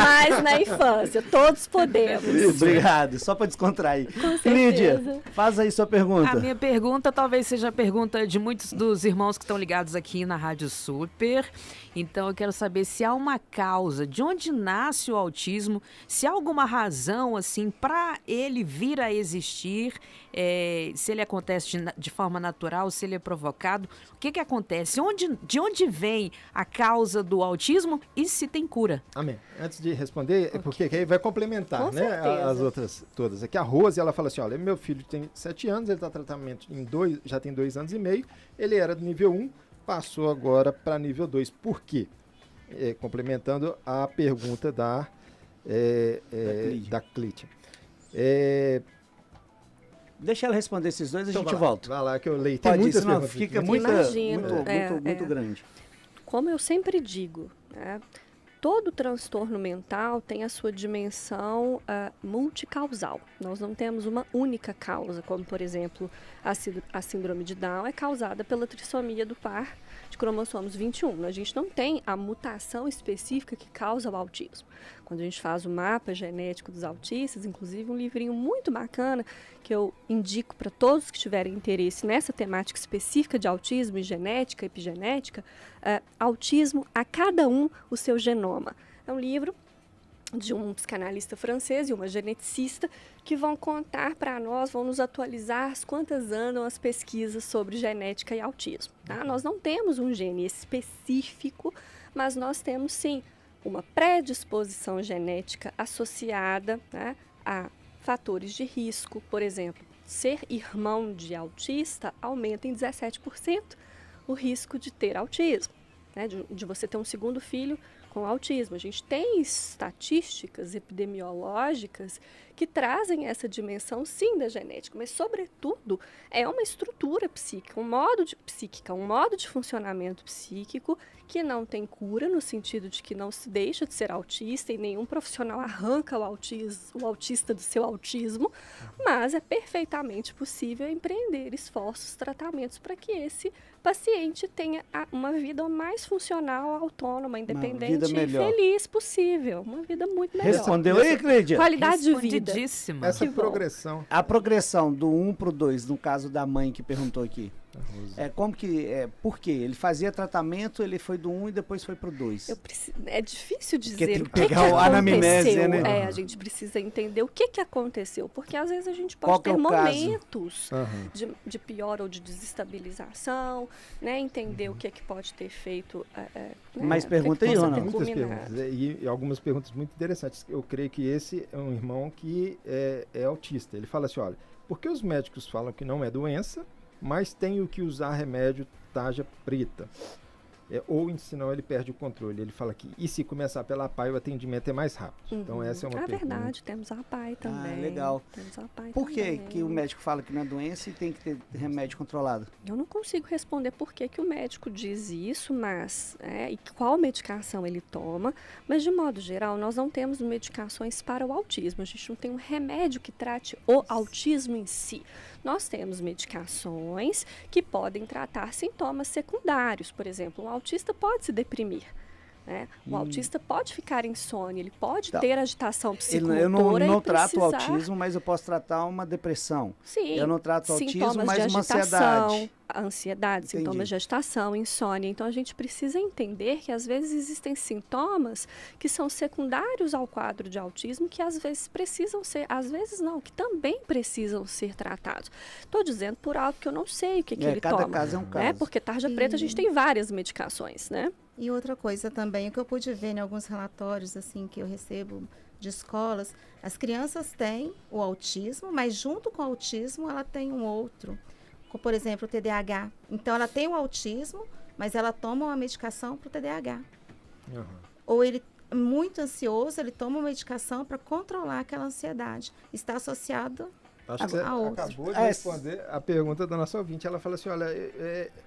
Mais na infância, todos podemos. Obrigado, só para descontrair. Com Clídia, certeza. faz aí sua pergunta. A minha pergunta talvez seja a pergunta de muitos dos irmãos que estão ligados aqui na Rádio Super. Então eu quero saber se há uma causa, de onde nasce o autismo, se há alguma razão assim para ele vir a existir, se ele acontece de forma natural, se ele é provocado. O que acontece? De onde vem a causa do autismo e se tem cura? Amém. Antes de responder, porque aí vai complementar, Com né, certeza. as outras todas. Aqui a Rose, ela fala assim, olha, meu filho tem 7 anos, ele está em tratamento já tem 2 anos e meio, ele era do nível 1, passou agora para nível 2. Por quê? Complementando a pergunta da Clítia. Deixa ela responder esses dois, Então a gente volta. Vai lá que eu leio. Tem Pode ir, muitas senão perguntas. fica Imagino. muito grande. Como eu sempre digo, né, todo transtorno mental tem a sua dimensão multicausal. Nós não temos uma única causa, como, por exemplo, a síndrome de Down é causada pela trissomia do par de cromossomos 21. A gente não tem a mutação específica que causa o autismo. Quando a gente faz o mapa genético dos autistas, inclusive um livrinho muito bacana que eu indico para todos que tiverem interesse nessa temática específica de autismo e genética, epigenética, Autismo a cada um o seu genoma. É um livro de um psicanalista francês e uma geneticista que vão contar para nós, vão nos atualizar quantas andam as pesquisas sobre genética e autismo. Tá? Nós não temos um gene específico, mas nós temos sim uma predisposição genética associada, né, a fatores de risco. Por exemplo, ser irmão de autista aumenta em 17% o risco de ter autismo, né, de você ter um segundo filho com autismo. A gente tem estatísticas epidemiológicas que trazem essa dimensão, sim, da genética, mas, sobretudo, é uma estrutura psíquica, um modo de funcionamento psíquico que não tem cura, no sentido de que não se deixa de ser autista e nenhum profissional arranca o autista do seu autismo, mas é perfeitamente possível empreender esforços, tratamentos para que esse paciente tenha uma vida o mais funcional, autônoma, independente e feliz possível. Uma vida muito melhor. Respondeu aí, Clídia? Qualidade de vida. Essa progressão. A progressão do 1 pro 2, no caso da mãe que perguntou aqui. Por quê? Ele fazia tratamento, ele foi do 1 e depois foi pro 2. É difícil Porque dizer tem o que que pegar a anamnese, aconteceu. né? A gente precisa entender o que aconteceu, porque às vezes a gente pode Qual que é ter o momentos Uhum. de pior ou de desestabilização, né? Entender o que pode ter feito. Mas né? pergunta o que aí, possa Ana. ter Muitas culminado. perguntas, e algumas perguntas muito interessantes. Eu creio que esse é um irmão que é autista. Ele fala assim, olha, por que os médicos falam que não é doença, mas tenho que usar remédio tarja preta? Ou senão ele perde o controle. Ele fala que, e se começar pela APAI, o atendimento é mais rápido. Então essa é uma pergunta. Verdade, temos a APAI também. Legal. Temos a APAI Por que também. que o médico fala que não é doença e tem que ter remédio controlado? Eu não consigo responder por que o médico diz isso, mas e qual medicação ele toma, mas de modo geral nós não temos medicações para o autismo, a gente não tem um remédio que trate o autismo em si. Nós temos medicações que podem tratar sintomas secundários, por exemplo, um autista pode se deprimir. Né? O autista pode ficar insônia, ele pode ter agitação psicomotora. Eu não e trato o precisar... autismo, mas eu posso tratar uma depressão. Sim, Eu não trato o autismo, sintomas mas de uma agitação, ansiedade. Ansiedade, Entendi. sintomas de agitação, insônia. Então a gente precisa entender que às vezes existem sintomas que são secundários ao quadro de autismo que às vezes precisam ser, às vezes não, que também precisam ser tratados. Estou dizendo por algo que eu não sei o que ele cada toma. caso é um Né? caso. Porque tarja preta a gente tem várias medicações, né? E outra coisa também, o que eu pude ver em alguns relatórios assim que eu recebo de escolas, as crianças têm o autismo, mas junto com o autismo ela tem um outro, como, por exemplo, o TDAH. Então ela tem o autismo, mas ela toma uma medicação para o TDAH. Uhum. Ou ele é muito ansioso, ele toma uma medicação para controlar aquela ansiedade. Está associado Acho que você a outro. acabou de responder a pergunta da nossa ouvinte. Ela fala assim, olha,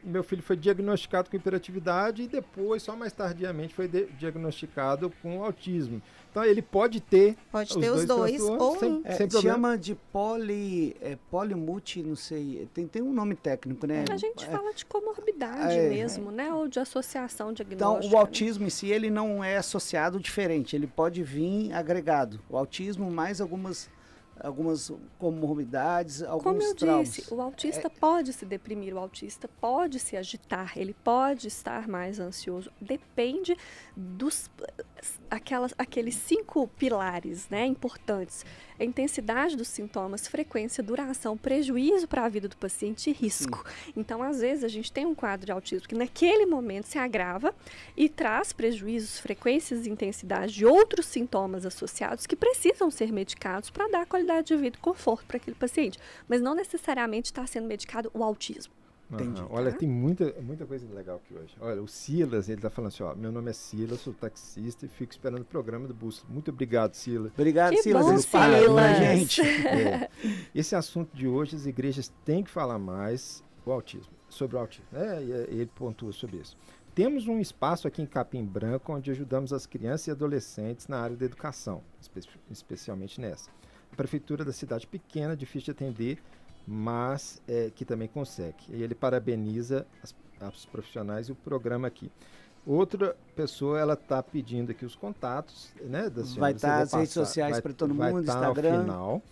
meu filho foi diagnosticado com hiperatividade e depois, só mais tardiamente, foi diagnosticado com autismo. Então, ele pode ter os dois ou sem um. problema. Chama de polimulti, não sei, tem um nome técnico, né? A gente fala de comorbidade mesmo, né? Ou de associação diagnóstica. Então, o autismo em si, ele não é associado diferente, ele pode vir agregado. O autismo mais algumas comorbidades, alguns traumas. Como eu disse, o autista pode se deprimir, o autista pode se agitar, ele pode estar mais ansioso. Depende aqueles 5 pilares, né, importantes. A intensidade dos sintomas, frequência, duração, prejuízo para a vida do paciente e risco. Sim. Então, às vezes, a gente tem um quadro de autismo que naquele momento se agrava e traz prejuízos, frequências e intensidade de outros sintomas associados que precisam ser medicados para dar qualidade de vida e conforto para aquele paciente. Mas não necessariamente está sendo medicado o autismo. Entendi. Olha, tem muita coisa legal aqui hoje. Olha, o Silas, ele tá falando assim, ó, meu nome é Silas, sou taxista e fico esperando o programa do Bússola. Muito obrigado, Silas. Obrigado, Que Silas. bom, Espalha aí pra Silas. gente. Esse assunto de hoje, as igrejas têm que falar mais sobre o autismo. E ele pontua sobre isso. Temos um espaço aqui em Capim Branco onde ajudamos as crianças e adolescentes na área da educação, especialmente nessa. A prefeitura da cidade pequena, difícil de atender, mas que também consegue. E ele parabeniza os profissionais e o programa aqui. Outra pessoa, ela está pedindo aqui os contatos, né, da senhora. Vai estar as redes sociais para todo mundo, Instagram. Ao final.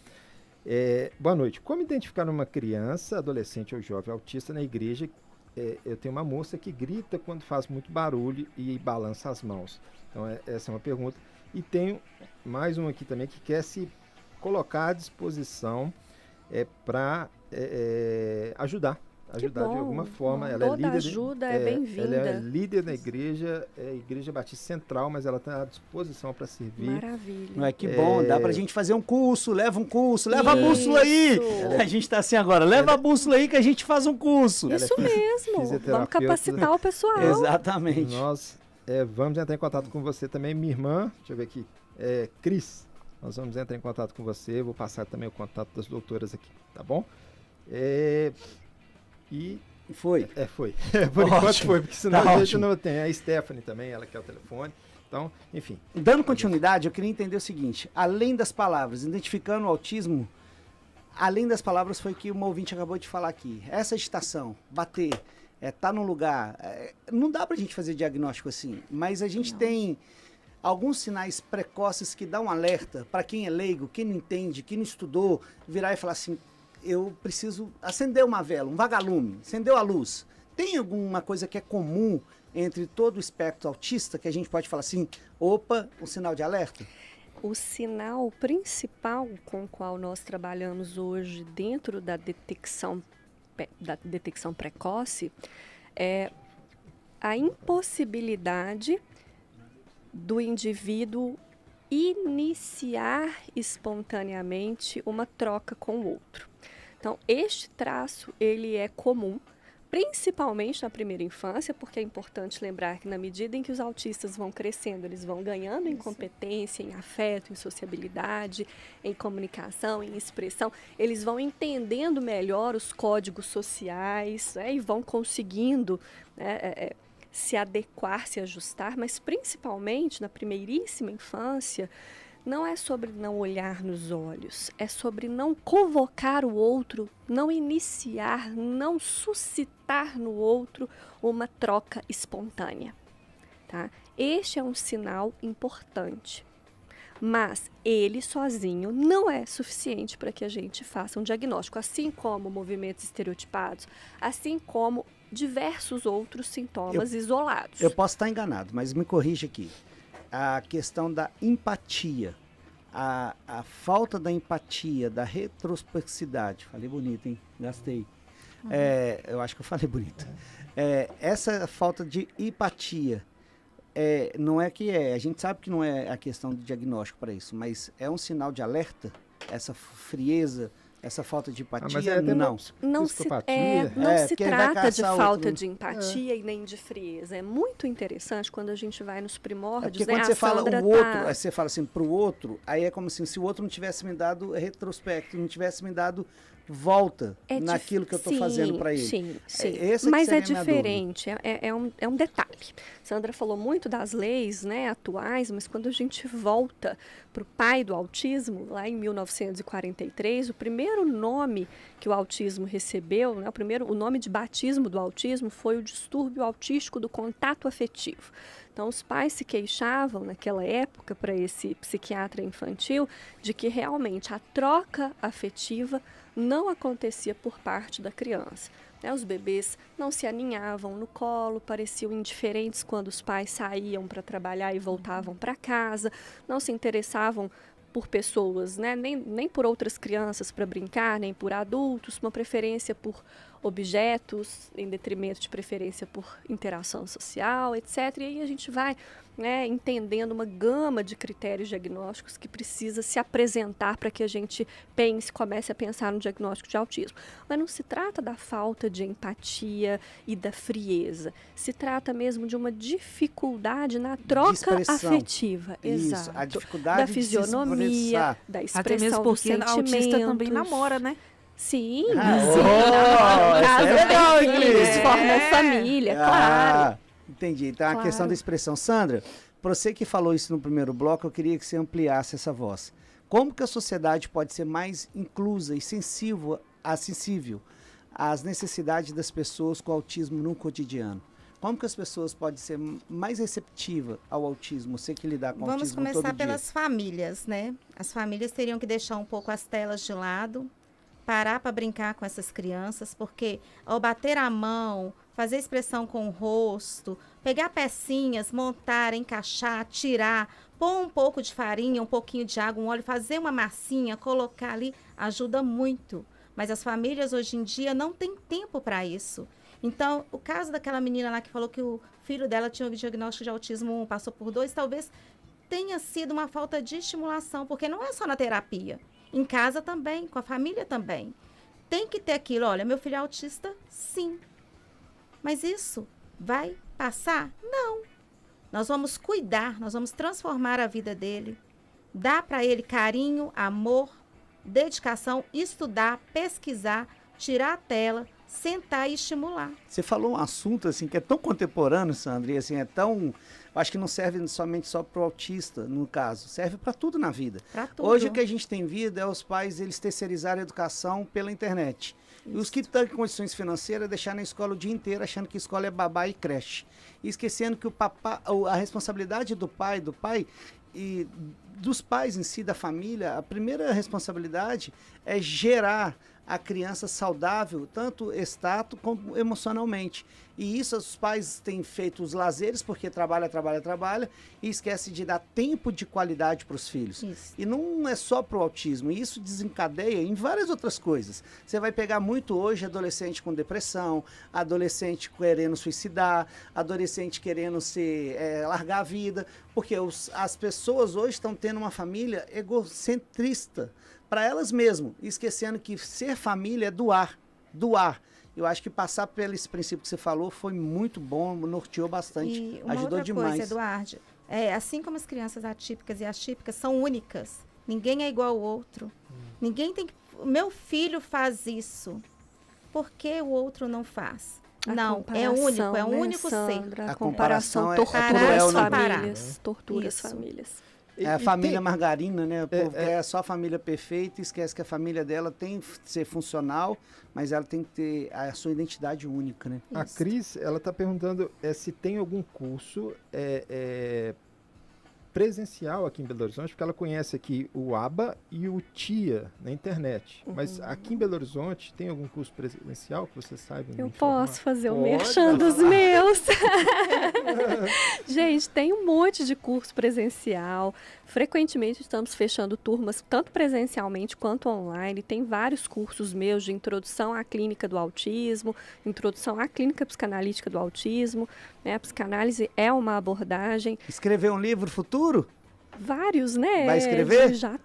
Boa noite. Como identificar uma criança, adolescente ou jovem autista na igreja? Eu tenho uma moça que grita quando faz muito barulho e balança as mãos. Então, essa é uma pergunta. E tenho mais uma aqui também que quer se colocar à disposição para ajudar de alguma forma. Ela Toda ajuda é bem-vinda. Ela é líder na igreja, Igreja Batista Central, mas ela está à disposição para servir. Maravilha. Não é que bom, dá pra gente fazer um curso, leva a bússola aí. A gente tá assim agora, leva a bússola aí que a gente faz um curso. Isso mesmo, vamos capacitar o pessoal. Exatamente. Nós vamos entrar em contato com você também, minha irmã, deixa eu ver aqui, Cris, nós vamos entrar em contato com você, vou passar também o contato das doutoras aqui, tá bom? Foi. Foi. Por enquanto foi, porque senão a gente não tem. A Stephanie também, ela quer o telefone. Então, enfim. Dando continuidade, eu queria entender o seguinte: além das palavras, identificando o autismo, além das palavras foi que o ouvinte acabou de falar aqui. Essa agitação, bater, tá no lugar. Não dá pra gente fazer diagnóstico assim, mas a gente tem alguns sinais precoces que dão um alerta para quem é leigo, quem não entende, quem não estudou, virar e falar assim: eu preciso acender uma vela, um vagalume, acendeu a luz. Tem alguma coisa que é comum entre todo o espectro autista que a gente pode falar assim, opa, um sinal de alerta? O sinal principal com o qual nós trabalhamos hoje dentro da detecção precoce é a impossibilidade do indivíduo iniciar espontaneamente uma troca com o outro. Então, este traço, ele é comum, principalmente na primeira infância, porque é importante lembrar que na medida em que os autistas vão crescendo, eles vão ganhando em competência, em afeto, em sociabilidade, em comunicação, em expressão, eles vão entendendo melhor os códigos sociais, né, e vão conseguindo, né, se adequar, se ajustar, mas principalmente na primeiríssima infância, não é sobre não olhar nos olhos, é sobre não convocar o outro, não iniciar, não suscitar no outro uma troca espontânea. Tá? Este é um sinal importante, mas ele sozinho não é suficiente para que a gente faça um diagnóstico, assim como movimentos estereotipados, assim como diversos outros sintomas isolados. Eu posso estar enganado, mas me corrija aqui. A questão da empatia, a falta da empatia, da retrospectividade. Falei bonito, hein? Gastei. Eu acho que eu falei bonito. Essa falta de empatia, não é que a gente sabe que não é a questão do diagnóstico para isso, mas é um sinal de alerta, essa frieza, essa falta de empatia, não se trata de falta de empatia e nem de frieza. É muito interessante quando a gente vai nos primórdios. Porque quando você fala o outro, você fala assim pro outro, aí é como assim, se o outro não tivesse me dado retrospecto, não tivesse me dado volta naquilo que eu estou fazendo para ele. Sim. Mas é diferente, é um detalhe. Sandra falou muito das leis, né, atuais, mas quando a gente volta para o pai do autismo, lá em 1943, o primeiro nome que o autismo recebeu, né, o nome de batismo do autismo foi o distúrbio autístico do contato afetivo. Então, os pais se queixavam naquela época para esse psiquiatra infantil de que realmente a troca afetiva não acontecia por parte da criança. Os bebês não se aninhavam no colo, pareciam indiferentes quando os pais saíam para trabalhar e voltavam para casa, não se interessavam por pessoas, né? nem por outras crianças para brincar, nem por adultos, uma preferência por objetos, em detrimento de preferência por interação social, etc. E aí a gente vai, né, entendendo uma gama de critérios diagnósticos que precisa se apresentar para que a gente comece a pensar no diagnóstico de autismo. Mas não se trata da falta de empatia e da frieza. Se trata mesmo de uma dificuldade na troca afetiva. Isso, exato. A dificuldade da fisionomia, da expressão até mesmo porque dos o autista também namora, né? Sim, legal, eles formam família, claro. Entendi. Então, a questão da expressão. Sandra, para você que falou isso no primeiro bloco, eu queria que você ampliasse essa voz. Como que a sociedade pode ser mais inclusa e sensível às necessidades das pessoas com autismo no cotidiano? Como que as pessoas podem ser mais receptivas ao autismo, você que lidar com autismo todo dia? Vamos começar pelas famílias, né? As famílias teriam que deixar um pouco as telas de lado, parar para brincar com essas crianças, porque ao bater a mão, fazer expressão com o rosto, pegar pecinhas, montar, encaixar, tirar, pôr um pouco de farinha, um pouquinho de água, um óleo, fazer uma massinha, colocar ali, ajuda muito. Mas as famílias hoje em dia não têm tempo para isso. Então, o caso daquela menina lá que falou que o filho dela tinha um diagnóstico de autismo 1, passou por 2, talvez tenha sido uma falta de estimulação, porque não é só na terapia. Em casa também, com a família também. Tem que ter aquilo, olha, meu filho é autista, sim. Mas isso vai passar? Não. Nós vamos cuidar, nós vamos transformar a vida dele. Dar para ele carinho, amor, dedicação, estudar, pesquisar, tirar a tela, sentar e estimular. Você falou um assunto assim que é tão contemporâneo, Sandra, e assim, acho que não serve somente só para o autista, no caso, serve para tudo na vida. Hoje o que a gente tem visto é os pais, eles terceirizarem a educação pela internet. Isso. E os que estão em condições financeiras deixarem a escola o dia inteiro, achando que a escola é babá e creche. E esquecendo que a responsabilidade do pai e dos pais em si, da família, a primeira responsabilidade é gerar a criança saudável, tanto estátil como emocionalmente. E isso os pais têm feito os lazeres, porque trabalha, e esquece de dar tempo de qualidade para os filhos. Isso. E não é só para o autismo, isso desencadeia em várias outras coisas. Você vai pegar muito hoje adolescente com depressão, adolescente querendo suicidar, adolescente querendo largar a vida, porque as pessoas hoje estão tendo uma família egocentrista para elas mesmas, esquecendo que ser família é doar. Eu acho que passar pelo esse princípio que você falou foi muito bom, norteou bastante, e uma ajudou outra demais. coisa, Eduardo, assim como as crianças atípicas e as típicas são únicas, ninguém é igual ao outro. Ninguém tem que... Meu filho faz isso, por que o outro não faz? Não, é único, é um único ser. A comparação tortura as não famílias. Tortura as Isso. famílias. É a família margarina, né? O povo quer só a família perfeita e esquece que a família dela tem que ser funcional, mas ela tem que ter a sua identidade única, né? A Cris, ela está perguntando se tem algum curso presencial aqui em Belo Horizonte, porque ela conhece aqui o ABA e o TIA na internet. Mas aqui em Belo Horizonte tem algum curso presencial que você saiba? Eu posso fazer o merchan dos meus. Gente, tem um monte de curso presencial. Frequentemente estamos fechando turmas, tanto presencialmente quanto online. Tem vários cursos meus de introdução à clínica do autismo, introdução à clínica psicanalítica do autismo. Né? A psicanálise é uma abordagem. Escrever um livro futuro? Vários, né? Vai escrever? Já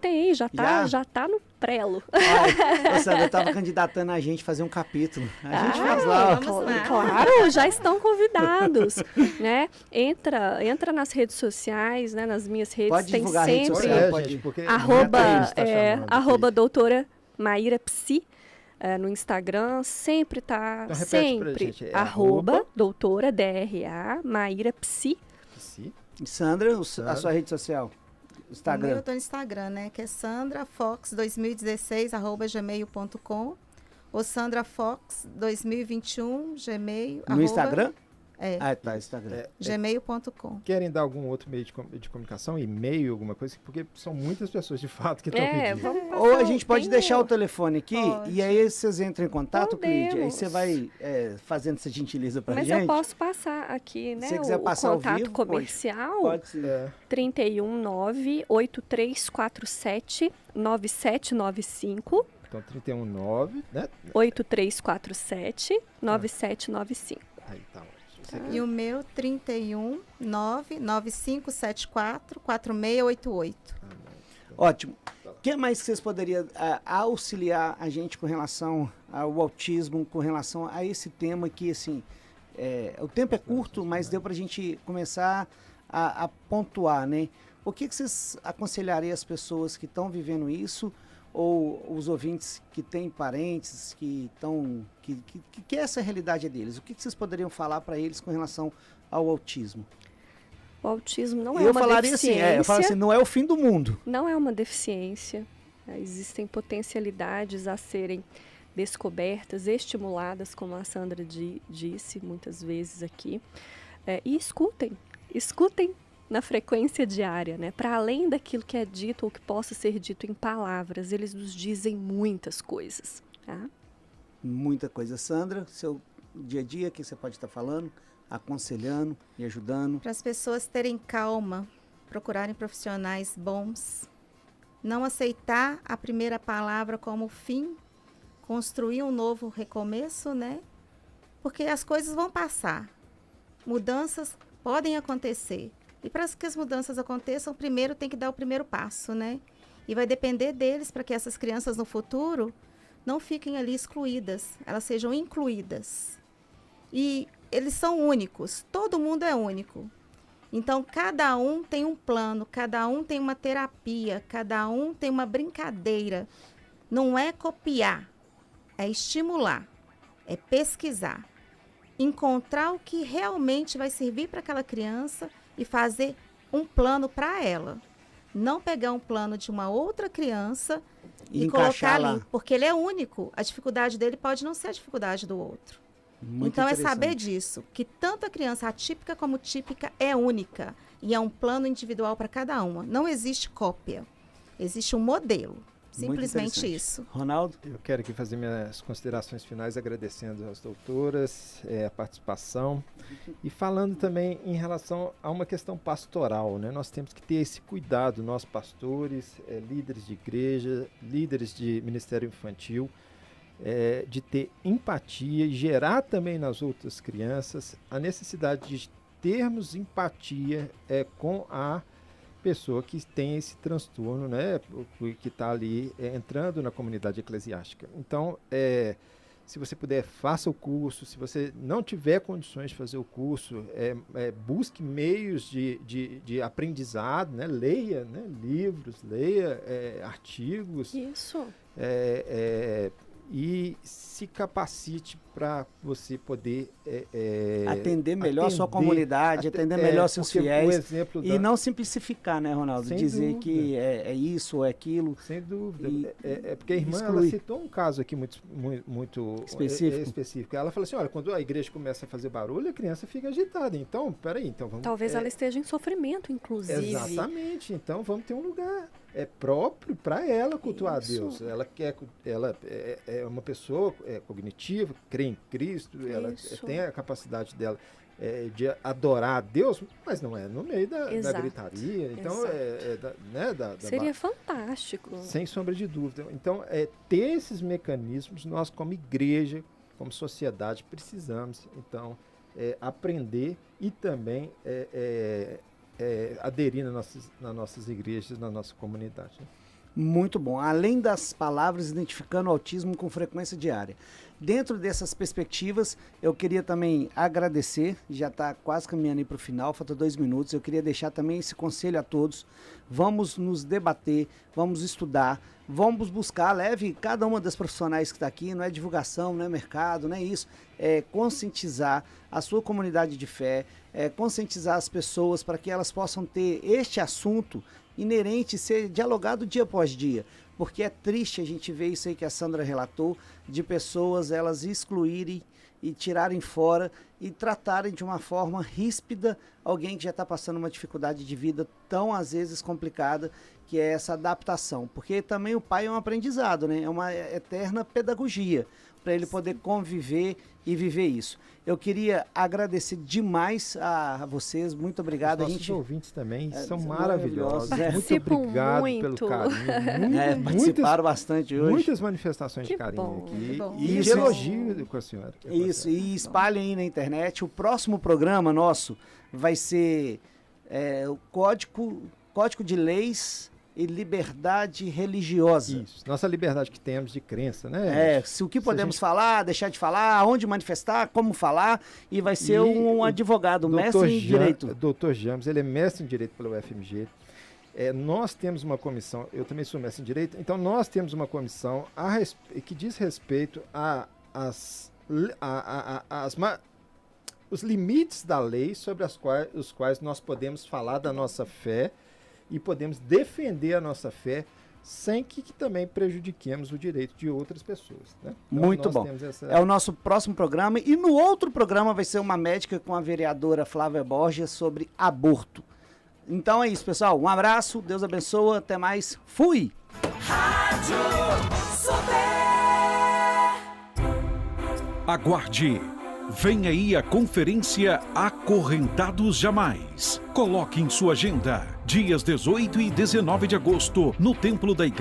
tá no prelo. Sandra, eu estava candidatando a gente a fazer um capítulo. A gente faz lá. Vamos lá. Claro, já estão convidados, né? Entra nas redes sociais, né? Nas minhas redes, Pode tem divulgar a rede sempre social, arroba doutora Maíra Psi no Instagram, sempre tá, Então, repete sempre pra gente, arroba doutora DRA Maíra Psi. Sandra, a sua rede social? Instagram. Eu estou no Instagram, né? Que é sandrafox2016@gmail.com ou sandrafox2021 gmail. No Instagram? É. Ah, tá, Instagram. Gmail.com. Querem dar algum outro meio de comunicação? E-mail, alguma coisa? Porque são muitas pessoas, de fato, que estão pedindo. Ou a gente pode deixar o telefone aqui e aí vocês entram em contato, Cleide. Aí você vai fazendo essa gentileza pra gente. Mas eu posso passar aqui, né? Se você quiser passar o contato ao vivo, comercial. Pode ser. 319-8347-9795. Então, 319, né? 8347-9795. Aí, tá ótimo. E o meu 319-9574-4688. Ótimo. O que mais que vocês poderiam auxiliar a gente com relação ao autismo, com relação a esse tema que, assim, o tempo é curto, mas deu para a gente começar a pontuar, né? O que vocês aconselhariam as pessoas que estão vivendo isso, ou os ouvintes que têm parentes que estão que essa realidade é deles? O que vocês poderiam falar para eles com relação ao autismo? O autismo não é uma deficiência. Eu falo assim, não é o fim do mundo. Não é uma deficiência. Existem potencialidades a serem descobertas, estimuladas, como a Sandra disse muitas vezes aqui. E escutem na frequência diária, né? Para além daquilo que é dito ou que possa ser dito em palavras, eles nos dizem muitas coisas. Tá? Muita coisa. Sandra, seu dia a dia, que você pode estar falando, aconselhando e ajudando? Para as pessoas terem calma, procurarem profissionais bons, não aceitar a primeira palavra como fim, construir um novo recomeço, né? Porque as coisas vão passar, mudanças podem acontecer. E para que as mudanças aconteçam, primeiro tem que dar o primeiro passo, né? E vai depender deles para que essas crianças no futuro não fiquem ali excluídas, elas sejam incluídas. E eles são únicos, todo mundo é único. Então, cada um tem um plano, cada um tem uma terapia, cada um tem uma brincadeira. Não é copiar, é estimular, é pesquisar. Encontrar o que realmente vai servir para aquela criança e fazer um plano para ela. Não pegar um plano de uma outra criança e colocar ali, porque ele é único. A dificuldade dele pode não ser a dificuldade do outro. Então é saber disso, que tanto a criança atípica como típica é única e é um plano individual para cada uma. Não existe cópia, existe um modelo. Simplesmente isso. Ronaldo? Eu quero aqui fazer minhas considerações finais agradecendo às doutoras a participação e falando também em relação a uma questão pastoral, né? Nós temos que ter esse cuidado, nós pastores, líderes de igreja, líderes de ministério infantil, de ter empatia e gerar também nas outras crianças a necessidade de termos empatia com a pessoa que tem esse transtorno, né, que está ali entrando na comunidade eclesiástica. Então, se você puder, faça o curso. Se você não tiver condições de fazer o curso, busque meios de aprendizado, né, leia, né, livros, leia artigos. Isso. E se capacite para você poder atender melhor a sua comunidade, atender melhor seus fiéis e não simplificar, né, Ronaldo? Sem dizer dúvida. que é isso ou é aquilo. Sem dúvida. Porque a irmã ela citou um caso aqui muito específico. Ela falou assim, olha, quando a igreja começa a fazer barulho, a criança fica agitada. Então, peraí, vamos... Talvez ela esteja em sofrimento, inclusive. Exatamente. Então, vamos ter um lugar próprio para ela cultuar a Deus. Ela é uma pessoa cognitiva, crê em Cristo, ela tem a capacidade dela de adorar a Deus, mas não é no meio da gritaria. Então, seria fantástico. Sem sombra de dúvida. Então, ter esses mecanismos, nós como igreja, como sociedade, precisamos, então, aprender e também aderir nas nossas igrejas, na nossa comunidade. Muito bom. Além das palavras, identificando o autismo com frequência diária. Dentro dessas perspectivas, eu queria também agradecer, já está quase caminhando aí para o final, falta 2 minutos, eu queria deixar também esse conselho a todos. Vamos nos debater, vamos estudar, vamos buscar, leve cada uma das profissionais que está aqui, não é divulgação, não é mercado, não é isso, é conscientizar a sua comunidade de fé, conscientizar as pessoas para que elas possam ter este assunto inerente, ser dialogado dia após dia, porque é triste a gente ver isso aí que a Sandra relatou, de pessoas elas excluírem e tirarem fora e tratarem de uma forma ríspida alguém que já está passando uma dificuldade de vida tão às vezes complicada, que é essa adaptação, porque também o pai é um aprendizado, né? É uma eterna pedagogia para ele poder conviver e viver isso. Eu queria agradecer demais a vocês, muito obrigado. Os nossos ouvintes também são maravilhosos. Participam muito obrigado muito. pelo carinho. Participaram bastante hoje. Muitas manifestações de carinho bom, aqui. E de elogio com a senhora. Isso, e espalhem aí na internet. O próximo programa nosso vai ser o Código de Leis e Liberdade Religiosa. Isso, nossa liberdade que temos de crença, né? O que podemos falar, deixar de falar, onde manifestar, como falar, e vai ser um advogado, mestre em Direito. Dr. James, ele é mestre em Direito pela UFMG. Nós temos uma comissão, eu também sou mestre em Direito, então nós temos uma comissão que diz respeito os limites da lei sobre os quais nós podemos falar da nossa fé e podemos defender a nossa fé sem que também prejudiquemos o direito de outras pessoas. Né? Então, muito bom. É o nosso próximo programa. E no outro programa vai ser uma médica com a vereadora Flávia Borges sobre aborto. Então é isso, pessoal. Um abraço, Deus abençoe, até mais. Fui! Rádio Super. Aguarde. Vem aí a conferência Acorrentados Jamais. Coloque em sua agenda, dias 18 e 19 de agosto, no Templo da Igreja.